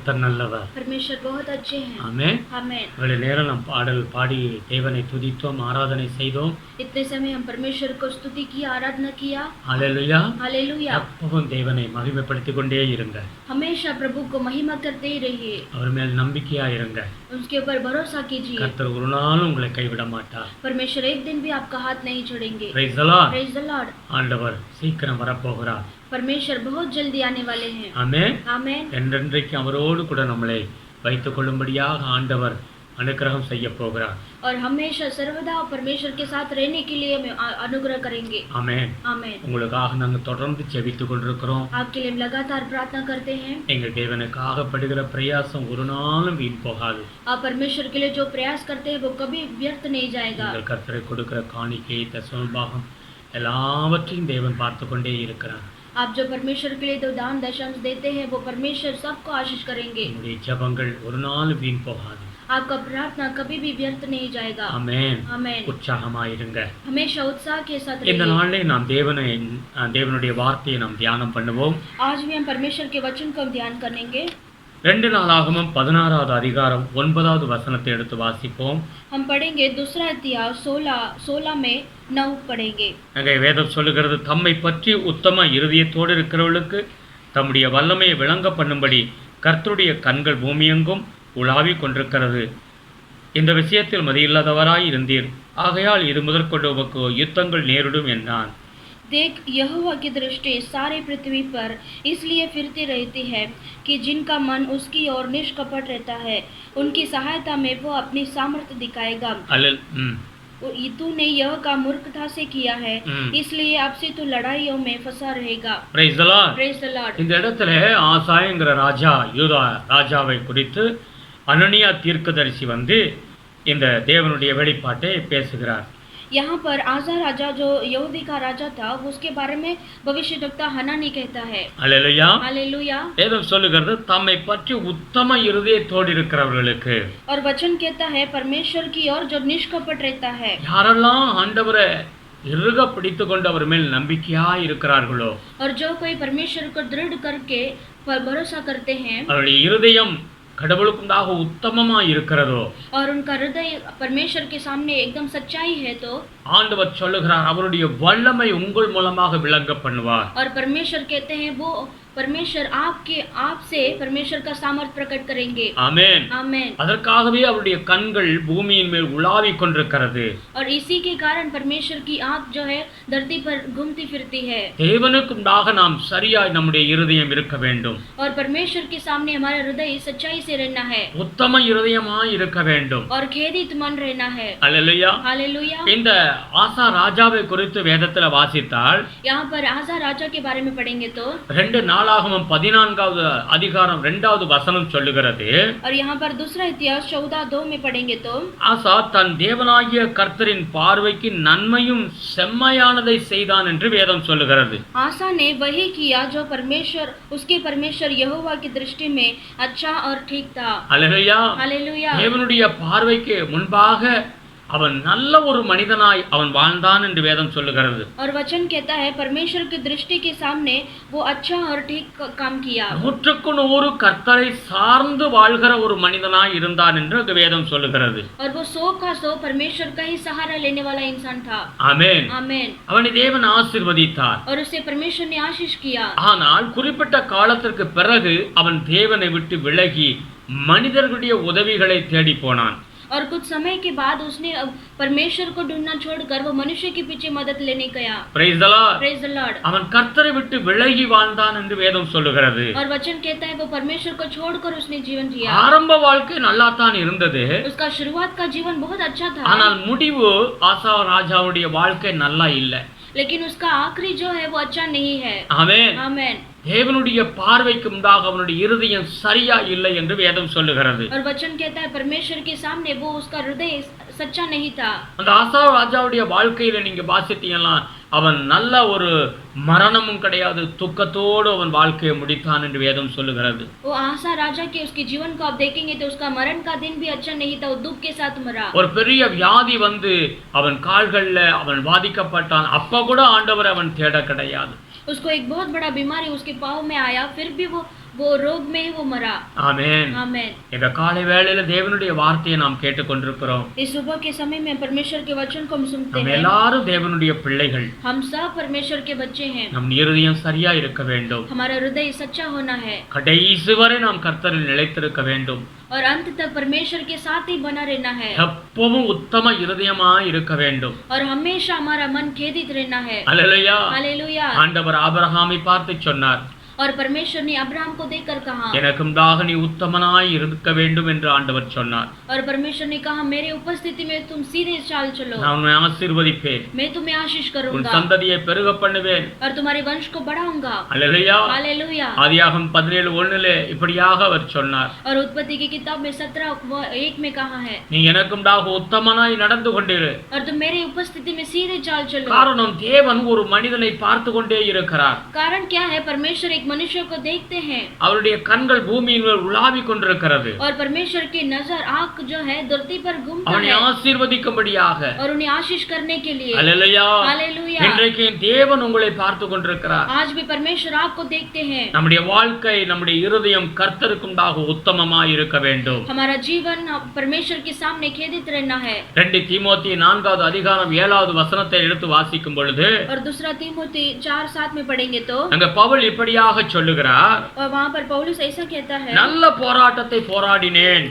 கர்த்தர் நல்லவர். परमेश्वर बहुत अच्छे हैं. ஆமென். आमेन. இவ்வளவு நேரம் நாம் பாடல் பாடி தேவனை துதித்தோம், ஆராதனை செய்தோம். इतने समय हम परमेश्वर को स्तुति किया, आराधना किया. ஹalleluya. हालेलुया. எப்பவும் தேவனை மகிமைப்படுத்திக் கொண்டே இருங்க. हमेशा प्रभु को महिमा करते ही रहिए. அவர் மேல் நம்பிக்கையா இருங்க. उसके ऊपर भरोसा कीजिए. கர்த்தர் ஒரு நாளும் உங்களை கைவிட மாட்டார். परमेश्वर एक दिन भी आपका हाथ नहीं छोड़ेंगे. Praise the Lord. Praise the Lord. ஆண்டவர் சீக்கிரம் வரப்போகிறார். परमेश्वर बहुत जल्दी आने वाले हैं. ஆமென். आमेन. என்றென்றைக்கு அவரோடு கூட நம்மளை வைத்துக் கொள்ளும்படியாக ஆண்டவர் அனுக்கிரகம் செய்ய போகிறார். और हमेशा सर्वदा परमेश्वर के साथ रहने के लिए हमें अनुग्रह करेंगे. ஆமென். आमेन. உங்களுக்காக நாங்கள் தொடர்ந்து ஜெபித்துக் கொண்டிருக்கிறோம். आपके लिए हम लगातार प्रार्थना करते हैं. எங்கள் தேவனுக்காக படுகிற பிரயாசம் ஒரு நாளும் வீண் போகாது. आप परमेश्वर के लिए जो प्रयास करते हैं वो कभी व्यर्थ नहीं जाएगा. எங்கள் கர்த்தரை கொடுக்கிற காணிக்கை தசமபாகம் எல்லாவற்றையும் தேவன் பார்த்து கொண்டே இருக்கிறார். आप जो परमेश्वर के लिए तो दान दशंश देते हैं वो परमेश्वर सबको आशीष करेंगे. உங்களுடைய ஜெபங்கள் ஒரு நாளும் வீண் போகாது. आपका प्रार्थना कभी भी व्यर्थ नहीं जाएगा. ஆமென். आमेन. உற்சாகமாயிருங்க. हमेशा उत्साह के साथ இந்த रहिए. நாளிலே நாம் தேவனுடைய வார்த்தையை நாம் தியானம் பண்ணுவோம். आज भी हम परमेश्वर के वचन को ध्यान करेंगे. 2 நாளாகமம் 16வது அதிகாரம் 9வது வசனத்தை எடுத்து வாசிப்போம். हम पढ़ेंगे दूसरा इतिहास 16 में 9 पढ़ेंगे. அங்கே வேதம் சொல்லுகிறது, தம்மை பற்றி உத்தம இருதயத்தோடு இருக்கிறவர்களுக்கு தம்முடைய வல்லமையை விளங்க பண்ணும்படி கர்த்தருடைய கண்கள் பூமியெங்கும் உலாவிக் கொண்டிருக்கிறது. இந்த விஷயத்தில் மதியில்லாதவராய் இருந்தீர், ஆகையால் இது முதற்கொண்டு உமக்கு யுத்தங்கள் நேரிடும் என்றான். देख, यहोवा की दृष्टि सारे पृथ्वी पर इसलिए फिरती रहती है कि जिनका मन उसकी ओर निष्कपट रहता है, उनकी सहायता में वो अपनी सामर्थ्य दिखाएगा. तूने यह काम मूर्खता से किया है, इसलिए आपसे तो लड़ाइयों में फंसा रहेगा. Praise the Lord. Praise the Lord. இந்த இடத்துல ஆசாயங்கிற ராஜா, யூதா ராஜாவை குறித்து அனனியா தீர்க்கதரிசி வந்து இந்த தேவனுடைய வெளிப்பாட்டை பேசுகிறார். यहाँ पर आजा राजा जो यहूदी का राजा था उसके बारे में भविष्यद्वक्ता हनानी कहता है. அல்லேலூயா. हालेलुया. வேதம் சொல்லுகிறது, தம்மை பற்றி உத்தம இருதயத்தோடு இருக்கிறவர்களுக்கு. और वचन कहता है परमेश्वर की ओर जो निष्कपट रहता है. யாரெல்லாம் ஆண்டவரை இறுக பிடித்து கொண்டு அவர் மேல் நம்பிக்கையா இருக்கிறார்களோ, और जो कोई परमेश्वर को दृढ़ करके भरोसा करते हैं, அவருடைய இருதயம் கடவுளுக்குண்டாக உத்தமமா இருக்கிறதோ, और उनका हृदय परमेश्वर के सामने एकदम सच्चाई है, तो ஆண்டவர் சொல்லுகிறார் அவருடைய வல்லமை உங்கள் மூலமாக விளங்க பண்ணுவார். और परमेश्वर कहते हैं वो परमेश्वर आपसे परमेश्वर का सामर्थ प्रकट करेंगे. ஆமென். आमेन. அதற்காகவே அவருடைய கண்கள் பூமியின் மேல் உலாவிக் கொண்டிருக்கிறது. और इसी के कारण परमेश्वर की आँख जो है धरती पर घूमती फिरती है. தேவனுக்குண்டாக நாம் சரியாய் நம்முடைய இருதயம் இருக்க வேண்டும். और परमेश्वर के सामने हमारा हृदय सच्चाई से रहना है. உத்தம இருதயமாய் இருக்க வேண்டும். और खेदित मन रहना है. அல்லேலூயா. हालेलुया. இந்த ஆசா ராஜாவை குறித்து வேதத்துல வாசித்தால், यहाँ पर आजा राजा के बारे में पढ़ेंगे तो 2 நாளாகமம் 14வது அதிகாரம் 2வது வசனம் சொல்லுகிறது, और यहाँ पर दूसरा इतिहास 14:2 में पढ़ेंगे तो ஆசா தன் தேவனாகிய கர்த்தரின் பார்வைக்கு நன்மையும் செம்மையானதை செய்தான் என்று வேதம் சொல்லுகிறது. आसा ने वही किया जो उसके परमेश्वर यहोवा की दृष्टि में अच्छा और ठीक था. அல்லேலூயா. हालेलुया. தேவனுடைய பார்வைக்கு முன்பாக அவன் நல்ல ஒரு மனிதனாய் அவன் வாழ்ந்தான் என்று வேதம் சொல்லுகிறது. और वचन कहता है परमेश्वर की दृष्टि के सामने वो अच्छा और ठीक काम किया. 100க்கு 100 கர்த்தரை சார்ந்து வாழ்கிற ஒரு மனிதனாய் இருந்தான் என்று வேதம் சொல்லுகிறது. और वो 100 परमेश्वर का ही सहारा लेने वाला इंसान था. ஆமென். आमेन. அவனை தேவன் ஆசீர்வதித்தார். और उसे परमेश्वर ने आशीष किया. ஆனால் குறிப்பிட்ட காலத்திற்கு பிறகு அவன் தேவனை விட்டு விலகி மனிதர்களுடைய உதவிகளை தேடி போனான். और कुछ समय के बाद उसने परमेश्वर को ढूंढना छोड़कर वो मनुष्य के पीछे मदद लेने गया. Praise the Lord. Praise the Lord. அவன் கர்த்தரை விட்டு விலகி வாழ்ந்தான் என்று வேதம் சொல்லுகிறது. और वचन कहता है वो परमेश्वर को छोड़कर उसने जीवन जिया. ஆரம்ப வாழ்க்கை நல்லா தான் இருந்தது. उसका शुरुआत का जीवन बहुत अच्छा था. ஆனால் முடிவு ஆசா ராஜாவுடைய வாழ்க்கை நல்லா இல்ல. लेकिन उसका आखिरी जो है वो अच्छा नहीं है. ஆமென். आमेन. தேவனுடைய பார்வைக்கு முன்பாக அவனுடைய இருதயம் சரியா இல்லை என்று வேதம் சொல்லுகிறது. और वचन कहता है परमेश्वर के सामने वो उसका हृदय सच्चा नहीं था. அந்த ஆசா ராஜாவுடைய வாழ்க்கையில நீங்க வாசித்தீங்கன்னா அவன் நல்ல ஒரு மரணமும் கிடையாது, துக்கத்தோடு அவன் வாழ்க்கையை முடித்தான் என்று வேதம் சொல்லுகிறது. वो आसा राजा के उसके जीवन को आप देखेंगे तो उसका मरण का दिन भी अच्छा नहीं था. वो दुख के साथ मरा. ஒரு பெரிய வியாதி வந்து அவன் கால்கள்ல அவன் பாதிக்கப்பட்டான். அப்ப கூட ஆண்டவர் அவன் தேட கிடையாது. उसको एक बहुत बड़ा बीमारी उसके पाँव में आया, फिर भी वो वो रोग में ही वो मरा। ஆமென். आमेन। இந்த காலை வேளையில தேவனுடைய வார்த்தையை நாம் கேட்டுக்கொண்டிருக்கிறோம். इस सुबह के समय में परमेश्वर के वचन को हम सुनते நம்ம हैं। எல்லாரும் தேவனுடைய பிள்ளைகள். हम सब परमेश्वर के बच्चे हैं। நம் இருதயம் சரியா இருக்க வேண்டும். हमारा हृदय सच्चा होना है கடைசி வரை நாம் கர்த்தரில் நிலைத்திருக்க வேண்டும். और अंत तक परमेश्वर के साथ ही बना रहना है எப்பவும் உத்தம இருதயமா இருக்க வேண்டும். और हमेशा हमारा मन खेदित रहना है। அல்லேலூயா. हालेलुया। ஆண்டவர் ஆபிரகாமை பார்த்து சொன்னார், और परमेश्वर ने अब्राहम को देखकर कहा, எனக்கு முன்பாக நீ உத்தமனாய் இருக்க வேண்டும் என்று ஆண்டவர் சொன்னார். और परमेश्वर ने कहा, मेरे उपस्थिति में तुम सीधे चाल चलो, நான் உன்னை ஆசீர்வதிப்பேன், मैं तुम्हें आशीष உன் करूंगा சந்ததியை பெருக பண்ணுவேன். और तुम्हारे वंश को बढ़ाऊंगा। அல்லேலூயா. हालेलुया। ஆதியாகமம் 17:1 இப்படியாக அவர் சொன்னார், और उत्पत्ति की किताब में 17:1 में कहा है, நீ எனக்கு முன்பாக உத்தமனாய் நடந்து கொண்டிரு. और तुम मेरी उपस्थिति में सीधे चाल चलो। காரணம் தேவன் ஒரு மனிதனை பார்த்து கொண்டே இருக்கிறார். कारण क्या है? परमेश्वर एक मनुष्य को देखते हैं அவருடைய கண்கள் பூமியின் மேல் உலாவிக் கொண்டிருக்கிறது. और परमेश्वर की नजर आंख जो है धरती पर घूमता அவனை है ஆசீர்வதிக்கும்படியாக. और उन्हें आशीष करने के लिए। அல்லேலூயா. हालेलुया। இன்றைக்கு தேவன் உங்களை பார்த்து கொண்டிருக்கிறார். आज भी परमेश्वर आपको देखते हैं। நம்முடைய வாழ்க்கை, நம்முடைய இருதயம் கர்த்தருக்கு முன்பாக உத்தமமாய் இருக்க வேண்டும். हमारा जीवन परमेश्वर के सामने खेदित रहना है। 2 தீமோத்தேயு 4வது அதிகாரம் 7வது வசனத்தை எடுத்து வாசிக்கும் பொழுது और दूसरा तीमुथी 4:7 में पढ़ेंगे तो அங்க பவுல் இப்படியாக சொல்லுகிறார், और वहाँ पर पौलुस ऐसा कहता है, நல்ல போராட்டத்தை போராடினேன்,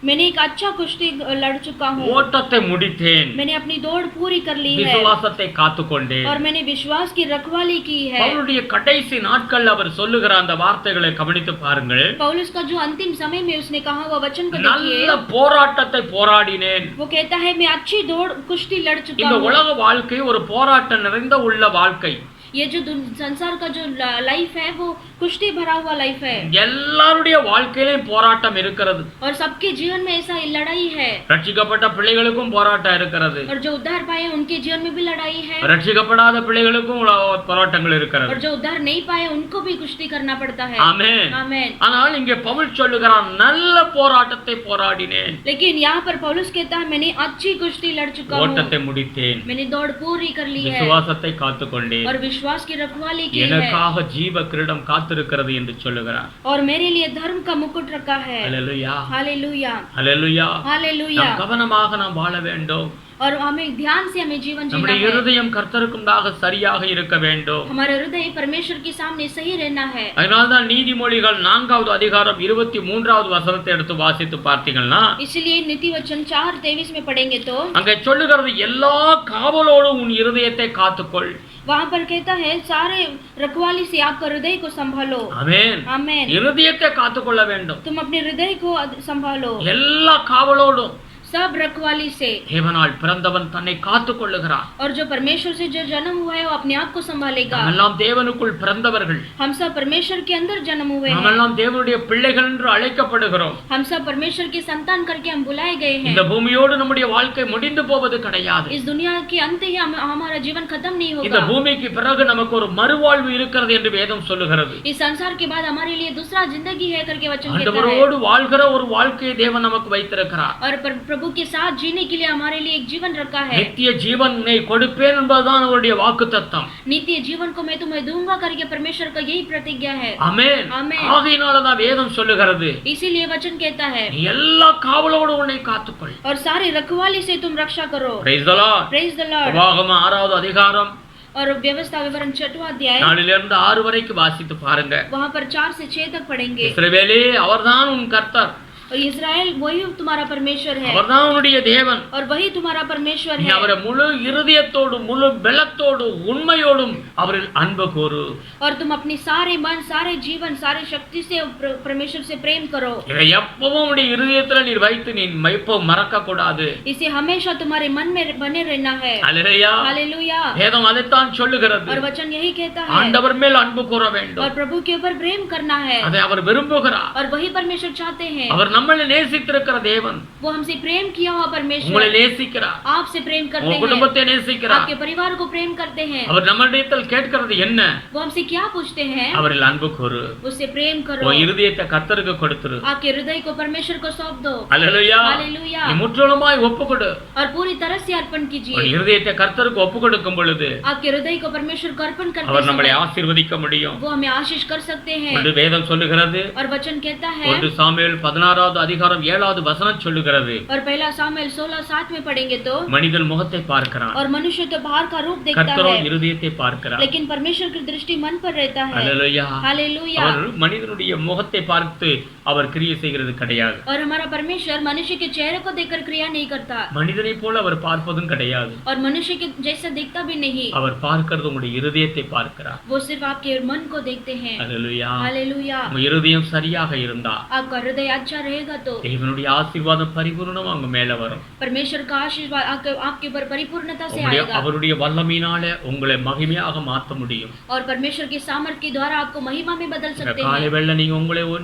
मैंने एक अच्छा कुश्ती लड़ चुका हूँ, ஓட்டத்தை முடித்தேன், मैंने अपनी दौड़ पूरी कर ली है விசுவாசத்தை காத்துக்கொண்டேன். और मैंने विश्वास की रखवाली की है। பவுலுடைய கடைசி நாட்கள் அவர் சொல்லுகிற அந்த வார்த்தைகளை கவனித்து பாருங்கள். पौलुस का जो अंतिम समय में उसने कहा वो वचन को देखिए। நல்ல போராட்டத்தை போராடினேன். वो कहता है, मैं अच्छी दौड़ कुश्ती लड़ चुका இந்த हूँ। உலக வாழ்க்கை ஒரு போராட்டம் நிறைந்த உள்ள வாழ்க்கை. ये जो संसार का जो लाइफ है वो कुश्ती भरा हुआ लाइफ है எல்லாருடைய வாழ்க்கையிலும் போராட்டம் இருக்கிறது. और सबके जीवन में ऐसा लड़ाई है। ரட்சிக்கப்பட்ட பிள்ளைகளுக்கும் போராட்டம் இருக்கிறது. और जो उद्धार पाए उनके जीवन में भी लड़ाई है ரட்சிக்கப்படாத பிள்ளைகளுக்கும் போராட்டங்கள் இருக்கிறது. और जो उद्धार नहीं पाए उनको भी कुश्ती करना पड़ता है। ஆமென். आमेन। ஆனால் இங்கே பவுல் சொல்லுகிறான், நல்ல போராட்டத்தை போராடினேன், लेकिन यहाँ पर पौलुस कहता है, मैंने अच्छी कुश्ती लड़ चुका हूँ, ஓட்டத்தை முடித்தேன், मैंने दौड़ पूरी कर ली है விசுவாசத்தை காத்துக்கொண்டேன், और विश्वास की रखवाली की है எனக்காக ஜீவ கிரீடம் காத்திருக்கிறது என்று சொல்லுகிறார். और मेरे लिए धर्म का मुकुट रखा है। அல்லேலூயா. हालेलुया। அல்லேலூயா. हालेलुया। நாம் கவனமாக நாம் வாழ வேண்டும். और हमें ध्यान से हमें जीवन जीना நம்முடைய है। இருதயம் கர்த்தருக்கு முன்பாக சரியாக இருக்க வேண்டும். हमारा हृदय परमेश्वर के सामने सही रहना है। அதனால்தான் நீதிமொழிகள் 4வது அதிகாரம் 23வது வசனத்தை எடுத்து வாசித்து பார்த்தீங்கன்னா, इसलिए नीति वचन 4:23 में पढ़ेंगे तो அங்கே சொல்லுகிறது, எல்லா காவலோடும் உன் இருதயத்தை காத்துக்கொள். वहाँ पर कहता है, सारे रखवाली से आपका हृदय को संभालो। ஆமென். आमेन। இருதயத்தை காத்துக்கொள்ள வேண்டும். तुम अपने हृदय को संभालो எல்லா காவலோடும். सब रखवाली से। தேவனால் பிறந்தவன் தன்னை காத்துக் கொள்ளுகிறான். और जो परमेश्वर से जो जन्म हुआ है वो अपने आप को संभालेगा। நாமெல்லாம் தேவனுக்குள் பிறந்தவர்கள். हम सब परमेश्वर के अंदर जन्म हुए हैं। நாமெல்லாம் தேவனுடைய பிள்ளைகள் என்று அழைக்கப்படுகிறோம். हम सब परमेश्वर के संतान करके हम बुलाए गए हैं। இந்த பூமியோடு நம்முடைய வாழ்க்கை முடிந்து போவது கிடையாது. इस दुनिया के अंत ही हमारा जीवन खत्म नहीं இந்த होगा। பூமிக்கு பிறகு நமக்கு ஒரு மறுவாழ்வு இருக்கிறது என்று வேதம் சொல்லுகிறது. इस संसार के बाद हमारे लिए दूसरा जिंदगी है करके वचन कहता है। ஆண்டவரோடு வாழ்கிற ஒரு வாழ்க்கையை தேவன் நமக்கு வைத்திருக்கிறார். और प्रभु के साथ जीने के लिए हमारे लिए एक जीवन रखा है। நித்திய ஜீவனை கொடுப்பேன் என்பதுதான் அவருடைய வாக்குத்தத்தம். नित्य जीवन को मैं तुम्हें दूंगा करके परमेश्वर का यही प्रतिज्ञा है। ஆமென். आमेन। ஆகையினாலதான் வேதம் சொல்லுகிறது, इसीलिए वचन कहता है, நீ எல்லா காவலோடு உன்னை காத்துக்கொள். और सारी रखवाली से तुम रक्षा करो। Praise the Lord. Praise the Lord. உபாகமம் 6வது அதிகாரம் और व्यवस्था विवरण 6वां अध्याय 4 to 6 வரைக்கும் வாசித்து பாருங்க. वहाँ पर 4 से 6 तक पढ़ेंगे। இஸ்ரவேலே, அவர்தான் உன் கர்த்தர், और इस्राएल वही तुम्हारा परमेश्वर है அவர்தான் உன்னுடைய தேவன். और वही तुम्हारा परमेश्वर நீ है। அவரை முழு இருதயத்தோடும் முழு பலத்தோடு உண்மையோடும் அவரில் அன்பு கூறு. और तुम अपनी सारे मन, सारे जीवन, सारे शक्ति से परमेश्वर से प्रेम करो। இதை எப்பவும் உன்னுடைய இருதயத்துல நீ வைத்து நீ எப்பவும் மறக்க கூடாது. इसे हमेशा तुम्हारे मन में बने रहना है। அல்லேலூயா. हालेलुया। வேதம் அதைத்தான் சொல்லுகிறது. और वचन यही कहता है, ஆண்டவர் மேல் அன்பு கூற வேண்டும். और प्रभु के ऊपर प्रेम करना है அதை அவர் விரும்புகிறார். और वही परमेश्वर चाहते हैं। அவர் நம்மளை நேசித்திருக்கிற தேவன் वो हमसे प्रेम किया हुआ परमेश्वर உங்களை நேசிக்கிறார், आपसे प्रेम உங்க करते हैं, குடும்பத்தை நேசிக்கிறார். आपके परिवार को प्रेम करते हैं। அவர் நம்மிடத்தில் கேட்கிறது என்ன? वो हमसे क्या पूछते हैं? அவரில் அன்பு கூறு, उससे प्रेम करो, உன் இருதயத்தை கர்த்தருக்கு கொடுத்துரு. आपके हृदय को परमेश्वर को सौंप दो। அல்லேலூயா. हालेलुया। நீ முற்றிலுமாய் ஒப்புக்கொடு. और पूरी तरह से अर्पण உன் कीजिए। இருதயத்தை கர்த்தருக்கு ஒப்புக்கொடுக்கும் பொழுது आपके हृदय को परमेश्वर को अर्पण करते அவர் நம்மளை समय ஆசீர்வதிக்க முடியும். वो हमें आशीष कर सकते हैं। ஒன்று வேதம் சொல்லுகிறது, और वचन कहता है, 1 சாமுவேல் 16வது அதிகாரம் 7வது வசனம் சொல்லுகிறது, और पहला सामुएल 16:7 में पढ़ेंगे तो, மனிதன் முகத்தை பார்க்கிறான், और मनुष्य तो बाहर का रूप देखता கர்த்தரோ है, இருதயத்தை பார்க்கிறார். लेकिन परमेश्वर की दृष्टि मन पर रहता है। அல்லேலூயா. हालेलुया। அவர் மனிதனுடைய முகத்தை பார்த்து அவர் கிரியை செய்கிறது கிடையாது. और हमारा परमेश्वर मनुष्य के चेहरे को देखकर क्रिया नहीं करता, மனிதனை போல அவர் பார்ப்பதும் கிடையாது. और मनुष्य के जैसा देखता भी नहीं। அவர் பார்க்கிறது உங்களுடைய இருதயத்தை பார்க்கிறார். वो सिर्फ आपके मन को देखते हैं। அல்லேலூயா. हालेलुया। உங்க இருதயம் சரியாக இருந்தா आपका हृदय अच्छा रहेगा तो தேவனுடைய ஆசீர்வாதம் பரிபூர்ணமா உங்க மேல வரும். परमेश्वर का आशीर्वाद आपके ऊपर परिपूर्णता से உங்களுடைய आएगा, அவருடைய வல்லமையினால உங்களை மகிமையாக மாற்ற முடியும். और परमेश्वर के सामर्थ्य के द्वारा आपको महिमा में बदल இந்த सकते காலை हैं। வேளை நீங்க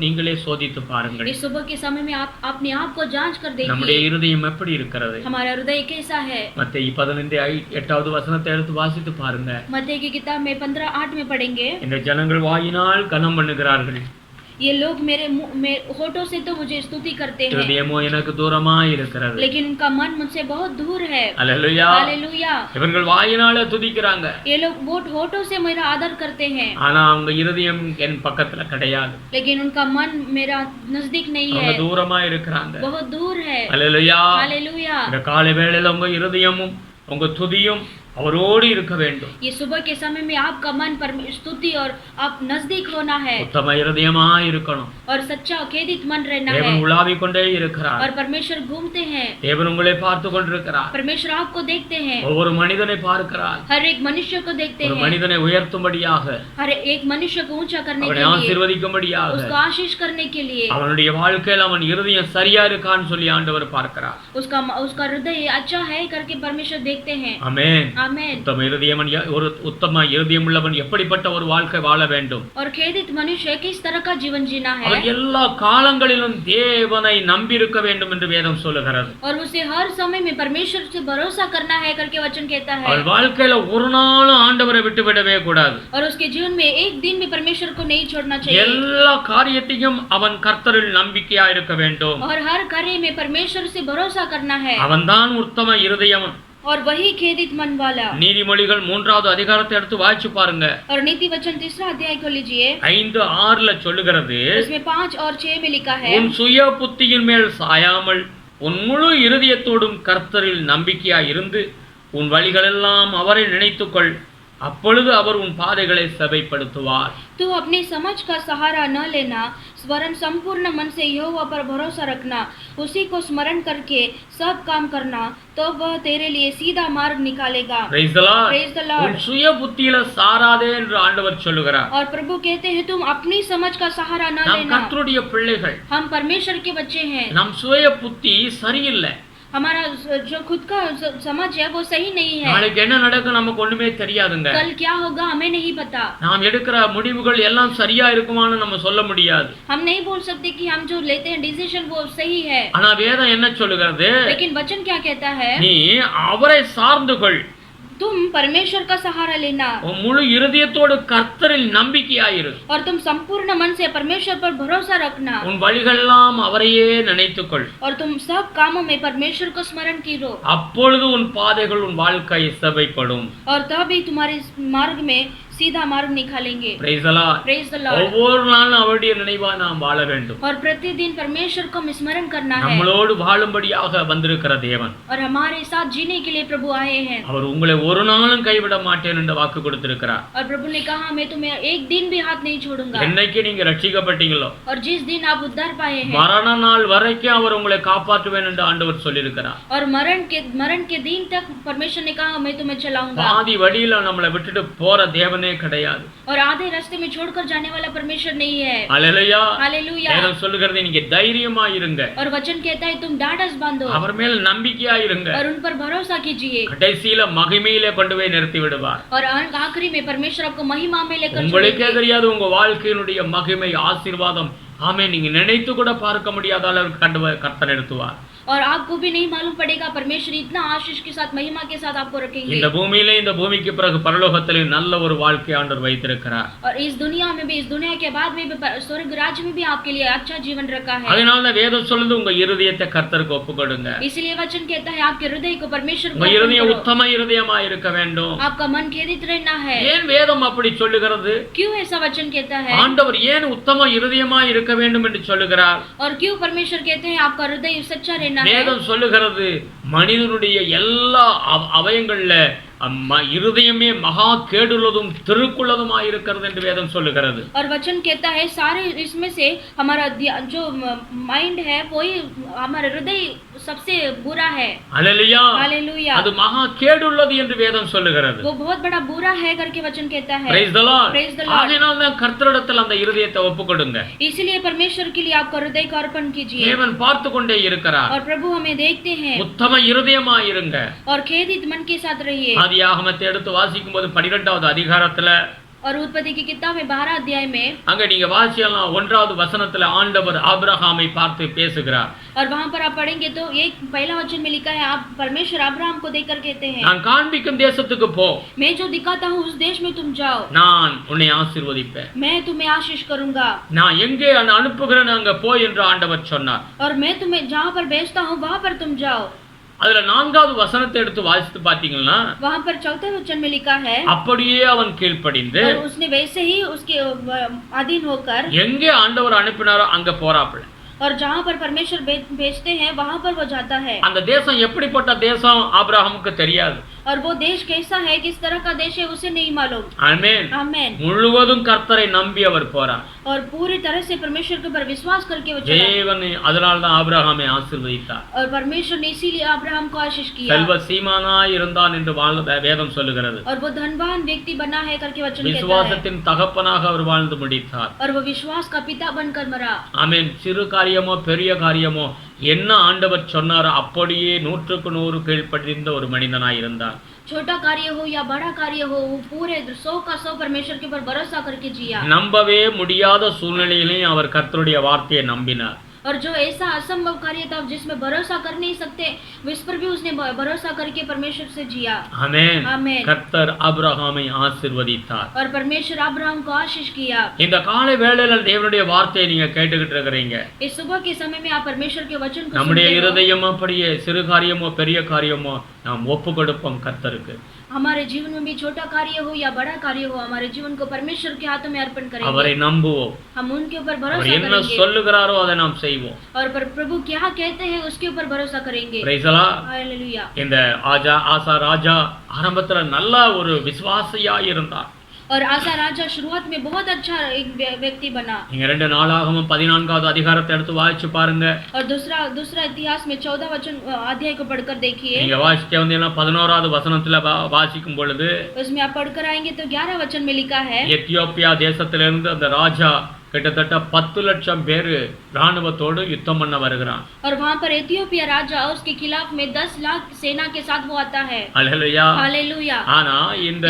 நீங்களே சோதித்து பாருங்கள். इस सुबह के समय में आप अपने आप को जांच कर நம்முடைய देखिए, இருதயம் எப்படி இருக்கிறது? हमारा हृदय कैसा है। மத்தேயு 15:8வது வசனத்தை எடுத்து வாசித்து பாருங்க. मत्ती की किताब में 15:8 में पढ़ेंगे, இந்த ஜனங்கள் வாயினால் கனம் பண்ணுகிறார்கள், ये लोग मेरे मुंह में होठों से तो मुझे स्तुति करते हैं, இருதயமோ எனக்கு தூரமாய் இருக்கிறது. लेकिन उनका मन मुझसे बहुत दूर है। அல்லேலூயா. हालेलुया। இவர்கள் வாயினால துதிக்கிறாங்க, ये लोग वो होठों से मेरा आदर करते हैं, ஆனா அவங்க இருதயம் என் பக்கத்துல கிடையாது. लेकिन उनका मन मेरा नजदीक नहीं அவங்க है, தூரமா இருக்கிறாங்க. बहुत दूर है। அல்லேலூயா. हालेलुया। இந்த காலை வேளையில உங்க இருதயமும் உங்க துதியும் அவரோடு இருக்க வேண்டும். ये सुबह के समय में आपका मन स्तुति और आप नजदीक होना है, உத்தம இருதயமா இருக்கணும். और सच्चा खेदित मन रहना தேவன் है, உலாவிக் கொண்டே இருக்கிறார். और परमेश्वर घूमते हैं, தேவன் உங்களை பார்த்து கொண்டிருக்கிறார். परमेश्वर आपको देखते हैं, ஒவ்வொரு மனிதனை பார்க்கிறார். हर एक मनुष्य को देखते ஒரு हैं, மனிதனை உயர்த்தும்படியாக, हर एक मनुष्य को ऊंचा करने அவனை के लिए, ஆசீர்வதிக்கும்படியாக, उसको आशीष करने के लिए, அவனுடைய வாழ்க்கையில் அவன் இருதயம் சரியா இருக்கான்னு சொல்லி ஆண்டவர் பார்க்கிறார். उसका हृदय अच्छा है करके परमेश्वर देखते हैं। ஆமென். आमेन। ஒரு உத்தம இருதயம் உள்ளவன் எப்படிப்பட்ட ஒரு வாழ்க்கை வாழ வேண்டும்? और खेदित मनुष्य किस तरह का जीवन जीना है, அவன் எல்லா காலங்களிலும் தேவனை நம்பி இருக்க வேண்டும் என்று வேதம் சொல்லுகிறது. और उसे हर समय में परमेश्वर से भरोसा करना है करके वचन कहता है, அவன் வாழ்க்கையில ஒரு நாளும் ஆண்டவரை விட்டுவிடவே கூடாது. और उसके जीवन में एक दिन भी परमेश्वर को नहीं छोड़ना चाहिए, எல்லா காரியத்தையும் அவன் கர்த்தரில் நம்பிக்கையா இருக்க வேண்டும். और हर कार्य में परमेश्वर से भरोसा करना है, அவன்தான் உத்தம இருதயம். और वही खेदित मन वाला। நீதிமொழிகள் 3வது அதிகாரத்தை எடுத்து வாசிச்சு பாருங்க. और नीति वचन 3 अध्याय को लीजिए, 5:6 சொல்லுகிறது, उसमें 5 और 6 में लिखा है, உன் சுய புத்தியின் மேல் சாயாமல் உன் முழு இருதயத்தோடும் கர்த்தரில் நம்பிக்கையா இருந்து உன் வழிகளெல்லாம் அவரை நினைத்துக்கொள், அப்பொழுது அவர் உன் பாதைகளை செவைப்படுத்துவார். तू अपनी समझ का सहारा न लेना, वरन संपूर्ण मन से यहोवा पर भरोसा रखना, उसी को स्मरण करके सब काम करना, तो वह तेरे लिए सीधा मार्ग निकालेगा। Praise the Lord. Praise the Lord. உன் சுய புத்தியில சாராதே என்று ஆண்டவர் சொல்லுகிறார். और प्रभु कहते हैं तुम अपनी समझ का सहारा न நாம் लेना। கர்த்தருடைய பிள்ளைகள், हम परमेश्वर के बच्चे हैं, நம் சுய புத்தி சரியில்லை. हमारा जो खुद का समझ है वो सही नहीं है। நாளைக்கு என்ன நடக்கும் நமக்கு ஒண்ணுமே தெரியாதுங்க. कल क्या होगा हमें नहीं पता। நாம் எடுக்கிற முடிவுகள் எல்லாம் சரியா இருக்குமான்னு நம்ம சொல்ல முடியாது. हम नहीं बोल सकते कि हम जो लेते हैं डिसीजन वो सही है, ஆனா வேதம் என்ன சொல்லுகிறது? लेकिन वचन क्या कहता है, நீ அவரை சார்ந்து கொள், तुम परमेश्वर का सहारा लेना, உன் முழு இருதயத்தோடு கர்த்தரில் நம்பிக்கையாயிரு, और तुम संपूर्ण मन से परमेश्वर पर भरोसा रखना, உன் வழிகளெல்லாம் அவரையே நினைத்துக்கொள், और तुम सब कामों में परमेश्वर को स्मरण करो, அப்பொழுது உன் பாதைகள் உன் வாழ்க்கை செவைப்படும். और तभी तुम्हारे मार्ग में सीधा मार्ग निकालेंगे। Praise the Lord. Praise the Lord. ஒவ்வொரு நாளும் அவருடைய நினைவா நாம் வாழ வேண்டும். और प्रतिदिन परमेश्वर को स्मरण करना है, நம்மளோடு வாழும்படியாக வந்திருக்கிற தேவன், और हमारे साथ जीने के लिए प्रभु आए हैं, அவர் உங்களை ஒரு நாளும் கைவிட மாட்டேன் என்று வாக்கு கொடுத்திருக்கிறார். और प्रभु ने कहा मैं तुम्हें एक दिन भी हाथ नहीं छोड़ूंगा। என்னைக்கு நீங்க ரட்சிக்கப்பட்டீங்களோ और जिस दिन आप उद्धार पाए हैं, மரண நாள் வரைக்கும் அவர் உங்களை காப்பாற்றுவேன் என்று ஆண்டவர் சொல்லியிருக்கிறார். और मरण के दिन तक परमेश्वर ने कहा मैं तुम्हें चलाऊंगा। பாதி வழியில நம்மளை விட்டுட்டு போற தேவனே கிடையாது. और आधे रास्ते में छोड़कर जाने वाला परमेश्वर नहीं है। அல்லேலூயா. हालेलुया। வேதம் சொல்லுகிறது நீங்க தைரியமா இருங்க, और वचन कहता है तुम ढाढ़स बांधो, அவர் மேல் நம்பிக்கையா இருங்க, और उन पर भरोसा कीजिए, கடைசியில மகிமையிலே கொண்டு போய் நிறுத்தி விடுவார். और आखिरी में परमेश्वर आपको महिमा में लेकर உங்களுக்கே छोड़ेंगे। தெரியாது உங்க வாழ்க்கையினுடைய மகிமை ஆசீர்வாதம் ஆமென். நீங்க நினைத்து கூட பார்க்க முடியாத அளவுக்கு கர்த்தர் நடத்துவார். और आपको भी नहीं मालूम पड़ेगा परमेश्वर इतना आशीष के साथ महिमा के साथ आपको रखेंगे। இந்த பூமியிலே இந்த பூமிக்கு பிறகு பரலோகத்திலே நல்ல ஒரு வாழ்க்கை ஆண்டவர் வைத்திருக்கிறார். और इस दुनिया में भी, इस दुनिया के बाद में भी स्वर्ग राज्य में भी आपके लिए अच्छा जीवन रखा है। அதனால வேதம் சொல்லுது உங்க இருதயத்தை கர்த்தருக்கு ஒப்புக்கொடுங்க. इसलिए वचन कहता है आपके हृदय को परमेश्वर को உங்க இருதயம் உத்தம இருதயமா இருக்க வேண்டும். आपका मन खेदित रहना है। ஏன் வேதம் அப்படி சொல்லுகிறது? क्यों ऐसा वचन कहता है? ஆண்டவர் ஏன் உத்தம இருதயமா இருக்க வேண்டும் என்று சொல்லுகிறார்? और क्यों परमेश्वर कहते हैं आपका हृदय सच्चा रहना है? வேதம் சொல்லுகிறது மனிதனுடைய எல்லா அவயங்கள்ல இருதயமே மகா கேடுள்ளதும் திருக்குள்ளதுமா இருக்கிறது என்று வேதம் சொல்லுகிறது. और वचन कहता है सारे इसमें से हमारा जो माइंड है वही हमारा हृदय सबसे बुरा है। Hallelujah hallelujah. அது மகா கேடுள்ளது என்று வேதம் சொல்லுகிறது. वो बहुत बड़ा बुरा है करके वचन कहता है। Praise the Lord. Praise the Lord। ஆகையால் தான் கர்த்தரிடத்தில் அந்த இருதயத்தை ஒப்புக்கொடுங்க. इसलिए परमेश्वर के लिए आपका हृदय को अर्पण कीजिए। தேவன் பார்த்து கொண்டே இருக்கிறார். और प्रभु हमें देखते हैं। உத்தம இருதயமா இருங்க. और खेदित मन के साथ रहिए। ஆதியாகமத்தை எடுத்து வாசிக்கும்போது 12வது அதிகாரத்துல और उत्पत्ति की किताब में 12 अध्याय में அங்க நீங்க வாசிக்கலாம் 1வது வசனத்துல ஆண்டவர் ஆபிரகாமை பார்த்து பேசுகிறார். और वहां पर आप पढ़ेंगे तो एक पहला वचन में लिखा है आप परमेश्वर अब्राहम को देखकर कहते हैं நான் காண்பிக்கும் தேசத்துக்கு போ. मैं जो दिखाता हूँ उस देश में तुम जाओ। நான் உன்னை ஆசீர்வதிப்பேன். मैं तुम्हें आशीष करूंगा। நான் எங்கே அனுப்புகிறேன் அங்க போ என்று ஆண்டவர் சொன்னார். और मैं तुम्हें जहाँ पर भेजता हूँ वहां पर तुम जाओ। அதுல 4வது வசனத்தை எடுத்து வாசித்து பாத்தீங்கன்னா वहां पर 4थे वचन में लिखा है அப்படியே அவன் கீழ்ப்படிந்து और उसने वैसे ही उसके अधीन होकर எங்கே ஆண்டவர் அனுப்பினாரோ அங்க போறாப்ல. और जहाँ पर परमेश्वर भेजते हैं वहां पर वो जाता है। அந்த தேசம் எப்படிப்பட்ட தேசம் ஆபிரகாமுக்கு தெரியாது. और वो देश कैसा है, किस तरह का देश है उसे नहीं मालूम। ஆமென். आमेन। முழுவதும் கர்த்தரை நம்பி அவர் போறார். और पूरी तरह से परमेश्वर के ऊपर विश्वास करके वो चला। தேவன் அதனால தான் ஆபிரகாமை ஆசீர்வதித்தார். और परमेश्वर ने इसीलिए अब्राहम को आशीष किया। செல்வ சீமானாய் இருந்தான் என்று வேதம் சொல்லுகிறது. और वो धनवान व्यक्ति बना है करके वचन कहता है। விசுவாசத்தின் தகப்பனாக அவர் வாழ்ந்து முடித்தார். और वो विश्वास का पिता बनकर मरा। ஆமென். சிறு காரியமோ பெரிய காரியமோ என்ன ஆண்டவர் சொன்னாரோ அப்படியே 100க்கு 100 கீழ்ப்படிந்த ஒரு மனிதனாய் இருந்தார். छोटा कार्य हो या बड़ा कार्य हो वो पूरे 100 का 100 परमेश्वर के ऊपर भरोसा करके जिया। நம்பவே முடியாத சூழ்நிலையிலும் அவர் கர்த்தருடைய வார்த்தையை நம்பினார். और जो ऐसा असंभव कार्य था जिसमें भरोसा कर नहीं सकते उस पर भी उसने भरोसा करके परमेश्वर से जिया। ஆமென். आमेन। கர்த்தர் ஆபிரகாமை ஆசீர்வதித்தார். और परमेश्वर अब्राहम को आशीष किया। இந்த காலை வேளையில தேவனுடைய வார்த்தையை நீங்க கேட்டுக்கிட்டு இருக்கீங்க. इस सुबह के समय में आप परमेश्वर के वचन को நம்முடைய सुनते हो। இருதயம் அப்படியே சிறு காரியமோ பெரிய காரியமோ நாம் ஒப்பு கொடுப்போம் கர்த்தருக்கு. हमारे जीवन में भी छोटा कार्य हो या बड़ा कार्य हो हमारे जीवन को परमेश्वर के हाथों में अर्पण करेंगे। அவரை நம்புவோம். हम उनके ऊपर அவர் भरोसा என்ன करेंगे। சொல்லுகிறாரோ அதை நாம் செய்வோம். और प्रभु क्या कहते हैं उसके ऊपर भरोसा करेंगे। Praise the Lord. हालेलुया। இந்த ஆசா ராஜா ஆரம்பத்துல நல்ல ஒரு விசுவாசியா இருந்தார். और आसा राजा शुरुआत में बहुत अच्छा एक व्यक्ति बना। நீங்க 2 நாளாகமம் 14வது அதிகாரத்தை எடுத்து வாசிச்சு பாருங்க. और दूसरा इतिहास में 14 वचन अध्याय को पढ़कर देखिए। நீங்க வாசிச்சே வந்தீங்கன்னா 11வது வசனத்துல வாசிக்கும் பொழுது उसमें आप पढ़कर आएंगे तो 11 वचन में लिखा है எத்தியோப்பியா தேசத்திலிருந்து அந்த ராஜா கிட்டத்தட்ட 10 லட்சம் பேர் ராணுவத்தோடு யுத்தம் பண்ண வருகிறான். और वहां पर एथियोपिया राजा उसके खिलाफ में 10 लाख सेना के साथ वो आता है। அல்லேலூயா. हालेलुया। ஆனா இந்த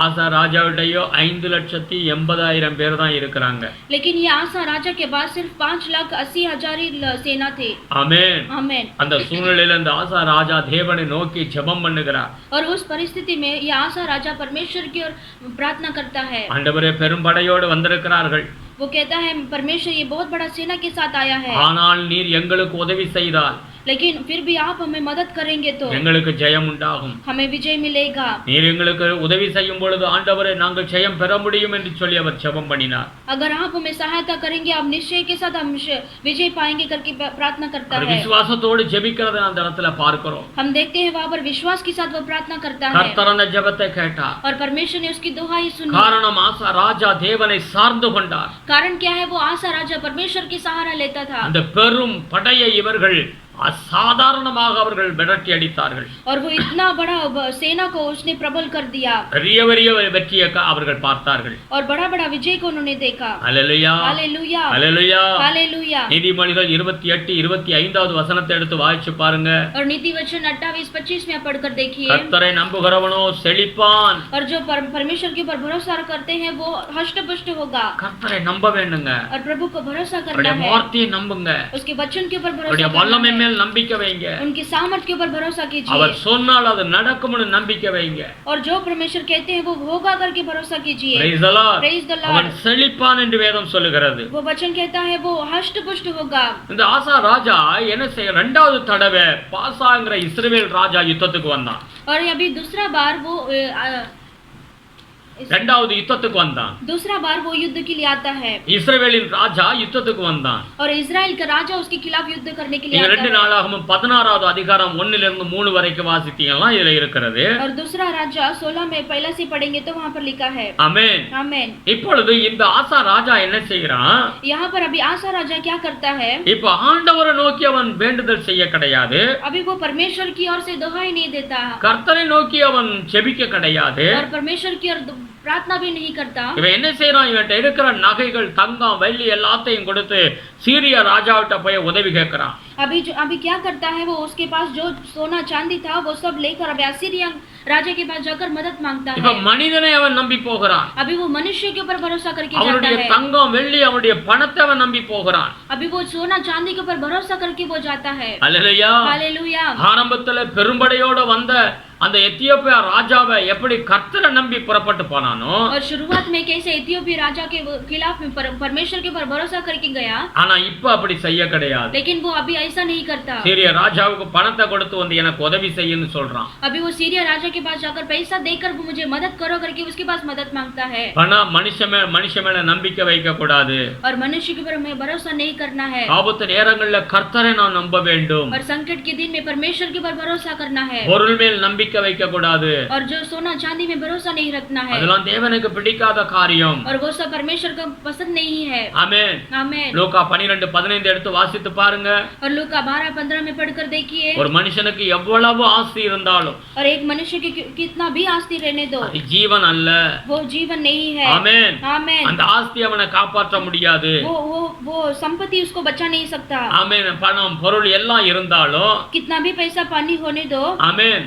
ஆசா ராஜாவுடையோ 5,80,000 பேர் தான் இருக்கிறாங்க. लेकिन ये आसा राजा के पास सिर्फ 5,80,000 सेना थे। ஆமென். आमेन। அந்த சூழ்நிலையில இந்த ஆசா ராஜா தேவனை நோக்கி ஜெபம் பண்ணுகிறார். और उस परिस्थिति में ये आसा राजा परमेश्वर की ओर प्रार्थना करता है। ஆண்டவரே பெரும் படையோடு வந்திருக்கிறார்கள். वो कहता है परमेश्वर ये बहुत बड़ा सेना के साथ आया है। ஆனால் நீர் எங்களுக்கு உதவி செய்தால் लेकिन फिर भी आप हमें मदद करेंगे तो எங்களுக்கு ஜெயம் உண்டாகும். हमें विजय मिलेगा। நீர் எங்களுக்கு உதவி செய்யும் பொழுது ஆண்டவரே நாங்கள் ஜெயம் பெற முடியும் என்று சொல்லி அவர் ஜெபம் பண்ணினார். अगर आप हमें सहायता करेंगे आप निश्चय के साथ हम विजय पाएंगे करके प्रार्थना करता அவர் है। விசுவாசத்தோடு ஜெபிக்கிறதை அந்த இடத்துல பார்க்கிறோம். हम देखते हैं वहाँ पर विश्वास के साथ वो प्रार्थना करता है கர்த்தர் அந்த ஜெபத்தை கேட்டார். और परमेश्वर ने उसकी दुहाई सुनी। காரணம் ஆசா ராஜா தேவனை சார்ந்து கொண்டார். कारण क्या है वो आसा राजा परमेश्वर की सहारा लेता था। அந்த பெரும் படையை இவர்கள் அசாதாரணமாக அவர்கள் விரட்டி அடித்தார்கள். और वो इतना बड़ा सेना को उसने प्रबल कर दिया பெரிய பெரிய வெற்றியை அவர்கள் பார்த்தார்கள். और बड़ा बड़ा विजय को उन्होंने देखा. ஹல்லேலூயா हालेलुया ஹல்லேலூயா हालेलुया. நீதிமொழிகள் 28 25வது வசனத்தை எடுத்து வாசிச்சு பாருங்க. और नीति वचन 28-25 में आप पढ़कर देखिए. கர்த்தரை நம்புகிறவனோ செழிப்பான். और जो परमेश्वर के ऊपर भरोसा करते हैं वो हष्ट-पुष्ट होगा. கர்த்தரை நம்ப வேண்டுங்க. और प्रभु को भरोसा करना அவருடைய है. வார்த்தையை நம்புங்க. उसके वचन के ऊपर भरोसा அவருடைய करना வல்லமை है. மேல் நம்பிக்கை வைங்க. उनकी सामर्थ के ऊपर भरोसा कीजिए. அவர் சொன்னால் அது நடக்கும்னு நம்பிக்கை வைங்க. और जो परमेश्वर कहते हैं वो होगा करके भरोसा कीजिए. Praise the Lord. Praise the அவன் Lord. செழிப்பான் என்று வேதம் சொல்லுகிறது. वो वचन कहता है वो हष्ट-पुष्ट होगा. இந்த ஆசா ராஜா என்ன செய்ய இரண்டாவது தடவை பாசாங்கிற இஸ்ரவேல் ராஜா யுத்தத்துக்கு வந்தான். और अभी दूसरा बार वो இரண்டாவது யுத்தத்துக்கு வந்தான். दूसरा बार वो युद्ध के लिए आता है. இஸ்ரவேலின் ராஜா யுத்தத்துக்கு வந்தான். और इजराइल का राजा उसके खिलाफ युद्ध करने के लिए நீங்க आता ரெண்டு है. நாளாகமம் 16வது அதிகாரம் 1 லிருந்து 3 வரைக்கும் வாசித்தீங்கன்னா இதுல இருக்கிறது. और दूसरा राजा 16 में पहला से पढ़ेंगे तो वहां पर लिखा है. ஆமென். आमेन. இப்பொழுது இந்த ஆசா ராஜா என்ன செய்யறான்? यहाँ पर अभी आसा राजा क्या करता है? இப்ப ஆண்டவரை நோக்கி அவன் வேண்டுதல் செய்ய கிடையாது. अभी वो परमेश्वर की ओर से दुहाई नहीं देता கர்த்தரை நோக்கி அவன் ஜெபிக்க கிடையாது. और परमेश्वर की ओर प्रार्थना भी नहीं करता. இவன் என்ன செய்யறான்? இவன்ட்ட இருக்கிற நகைகள் தங்கம் வெள்ளி எல்லாத்தையும் கொடுத்து சீரிய ராஜாவிட்ட போய் உதவி கேட்கிறான். अभी क्या करता है वो उसके पास जो सोना चांदी था वो सब लेकर अभी असीरिया राजा के पास जाकर मदद मांगता இப்ப है. மனிதனை அவன் நம்பி போகிறான். अभी वो मनुष्य के ऊपर भरोसा करके जाता அவனுடைய है. தங்கம் வெள்ளி அவனுடைய பணத்தை அவன் நம்பி போகிறான். अभी वो सोना चांदी के ऊपर भरोसा करके वो जाता है. அல்லேலூயா. हालेलुया. ஆரம்பத்துல பெரும்படையோட வந்த அந்த எத்தியோப்பியா ராஜாவை எப்படி கர்த்தரை நம்பி புறப்பட்டு போனானோ, और शुरुआत में कैसे इथियोपिया राजा के खिलाफ में परमेश्वर के ऊपर भरोसा करके गया, ஆனா இப்ப அப்படி செய்ய கிடையாது. लेकिन वो अभी ऐसा नहीं करता. சீரிய ராஜாவுக்கு பணத்தை கொடுத்து வந்து எனக்கு உதவி செய்யுன்னு சொல்றான். अभी वो सीरिया राजा के पास जाकर पैसा देकर मुझे मदद करो करके उसके पास मदद मांगता है. பணம் மனுஷ மேல நம்பிக்கை வைக்க கூடாது. और मनुष्य के ऊपर हमें भरोसा नहीं करना है. ஆபத்து நேரங்கள்ல கர்த்தரை நான் நம்ப வேண்டும். और संकट के दिन में परमेश्वर के ऊपर भरोसा करना है. பொருள் மேல் நம்பிக்கை வைக்க கூடாது. और जो सोना चांदी में भरोसा नहीं रखना है. அதெல்லாம் தேவனுக்கு பிடிக்காத காரியம். और वो सब परमेश्वर को पसंद नहीं है. ஆமென். आमेन. லூக்கா 12:15 எடுத்து வாசித்து பாருங்க. और लूका 12:15 में पढ़कर देखिए. ஒரு மனுஷனுக்கு எவ்வளவு ஆஸ்தி இருந்தாலும், और एक मनुष्य के कितना भी आस्ती रहने दो, அது ஜீவன் அல்ல. वो जीवन नहीं है. ஆமென். आमेन. அந்த ஆஸ்தி அவனை காப்பாற்ற முடியாது. वो संपत्ति उसको बचा नहीं सकता. ஆமென். பணம் பொருள் எல்லாம் இருந்தாலும், कितना भी पैसा पानी होने दो, ஆமென்,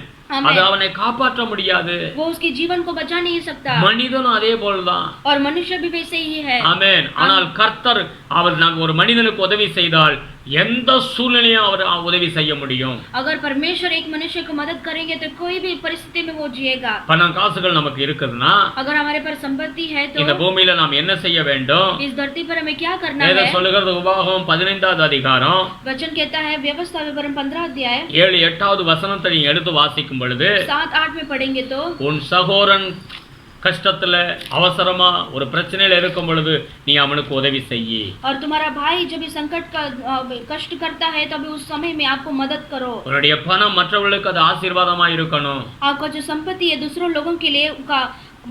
அது அவனை காப்பாற்ற முடியாது. वो उसके जीवन को बचा नहीं सकता. மனிதனும் அதே போலதான். और मनुष्य भी वैसे ही है. ஆமென். ஆனால் கர்த்தர் அவர் நாங்க ஒரு மனிதனுக்கு உதவி செய்தால் எந்த சூழ்நிலையும் அவர் உதவி செய்ய முடியும். अगर परमेश्वर एक मनुष्य को मदद करेंगे तो कोई भी परिस्थिति में वो जिएगा. பணம் காசுகள் நமக்கு இருக்குதுன்னா, अगर हमारे पास संपत्ति है तो இந்த பூமியில நாம் என்ன செய்ய வேண்டும்? इस धरती पर हमें क्या करना வேதம் है? சொல்லுகிறது உபாகமம் 15வது அதிகாரம் वचन कहता है व्यवस्था विवरण 15 अध्याय 7-8வது வசனத்தை நீங்க எடுத்து வாசிக்கும் பொழுது, 7-8 में पढ़ेंगे तो உன் சகோதரன் கஷ்டத்துல அவசரமா ஒரு பிரச்சனையில இருக்கும் பொழுது நீ அவனுக்கு உதவி செய்யி. और तुम्हारा भाई जब भी संकट का कष्ट करता है तभी उस समय में आपको मदद करो. உன்னுடைய பணம் மற்றவர்களுக்கு அது ஆசீர்வாதமா இருக்கணும். आपका जो संपत्ति है दूसरों लोगों के लिए उनका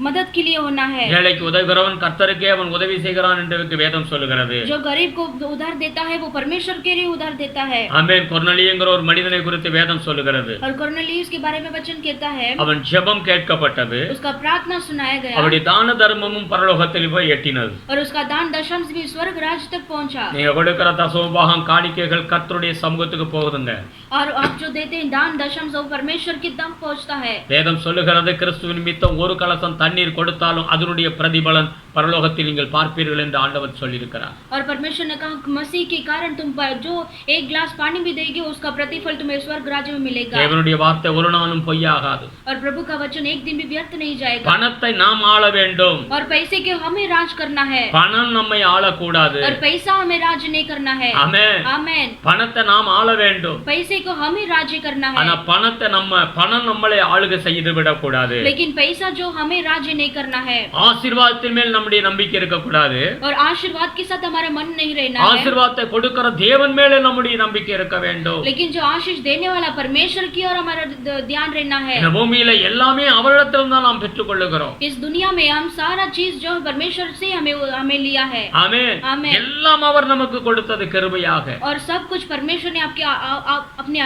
मदद के लिए होना है. ஏழைக்கு உதவுகிறவன் கர்த்தருக்கே அவன் உதவி செய்கிறான் என்று வேதம் சொல்லுகிறது. जो गरीब को उधार देता है वो परमेश्वर के लिए उधार देता है. ஆமென். கொர்நேலியுங்கிற ஒரு மனிதனை குறித்து வேதம் சொல்லுகிறது. और कोर्नेलियुस के बारे में वचन कहता है அவன் ஜெபம் கேட்கப்பட்டது. उसका प्रार्थना सुनाया गया. அவருடைய தான தர்மமும் பரலோகத்தில் போய் எட்டினது. और उसका दान दशमांश भी स्वर्ग राज्य तक पहुंचा. நீங்க கொடுக்கிற தசமபாகம் காணிக்கைகள் கர்த்தருடைய சமூகத்துக்கு போகுதுங்க. और आप जो देते हैं दान दशमांश वो परमेश्वर के तक पहुंचता है. வேதம் சொல்லுகிறது கிறிஸ்துவின் நிமித்தம் ஒரு கலசம் தண்ணீர் கொடுத்தாலும் அதனுடைய பிரதிபலன் பரலோகத்தில் நீங்கள் பார்ப்பீர்கள் என்று ஆண்டவர் சொல்லியிருக்கிறார். और परमेश्वर ने कहा मसीह के कारण तुम जो एक गिलास पानी भी देगी उसका प्रतिफल तुम्हें स्वर्ग राज्य में मिलेगा. தேவனுடைய வார்த்தை ஒரு நாளும் பொய்யாகாது. और प्रभु का वचन एक दिन भी व्यर्थ नहीं जाएगा. பணத்தை நாம் ஆள வேண்டும். और पैसे के हमें राज करना है. பணம் நம்மை ஆளக்கூடாது. और पैसा हमें राज नहीं करना है. ஆமென். आमेन. பணத்தை நாம் ஆள வேண்டும். पैसे को हमें राज्य करना है. ஆனா பணம் நம்மளை ஆளுகை செய்து விடக்கூடாது. लेकिन पैसा जो हमें राज्य नहीं करना है ஆசீர்வாதத்தின் மேல் நம்முடைய நம்பிக்கை இருக்க கூடாது. और आशीर्वाद के साथ हमारा मन नहीं रहना है, ஆசீர்வாதத்தை கொடுக்கிற தேவன் மேலே நம்முடைய நம்பிக்கை இருக்க வேண்டும். लेकिन जो आशीष देने वाला परमेश्वर की ओर हमारा ध्यान रहना है। இந்த பூமியில எல்லாமே அவரிடத்தில் தான் நாம் பெற்றுக்கொள்ளுகிறோம். इस दुनिया में हम सारा चीज जो परमेश्वर से हमें लिया है। ஆமென். आमेन। எல்லாம் அவர் நமக்கு கொடுத்தது கிருபையாக. और सब कुछ परमेश्वर ने आपके अपने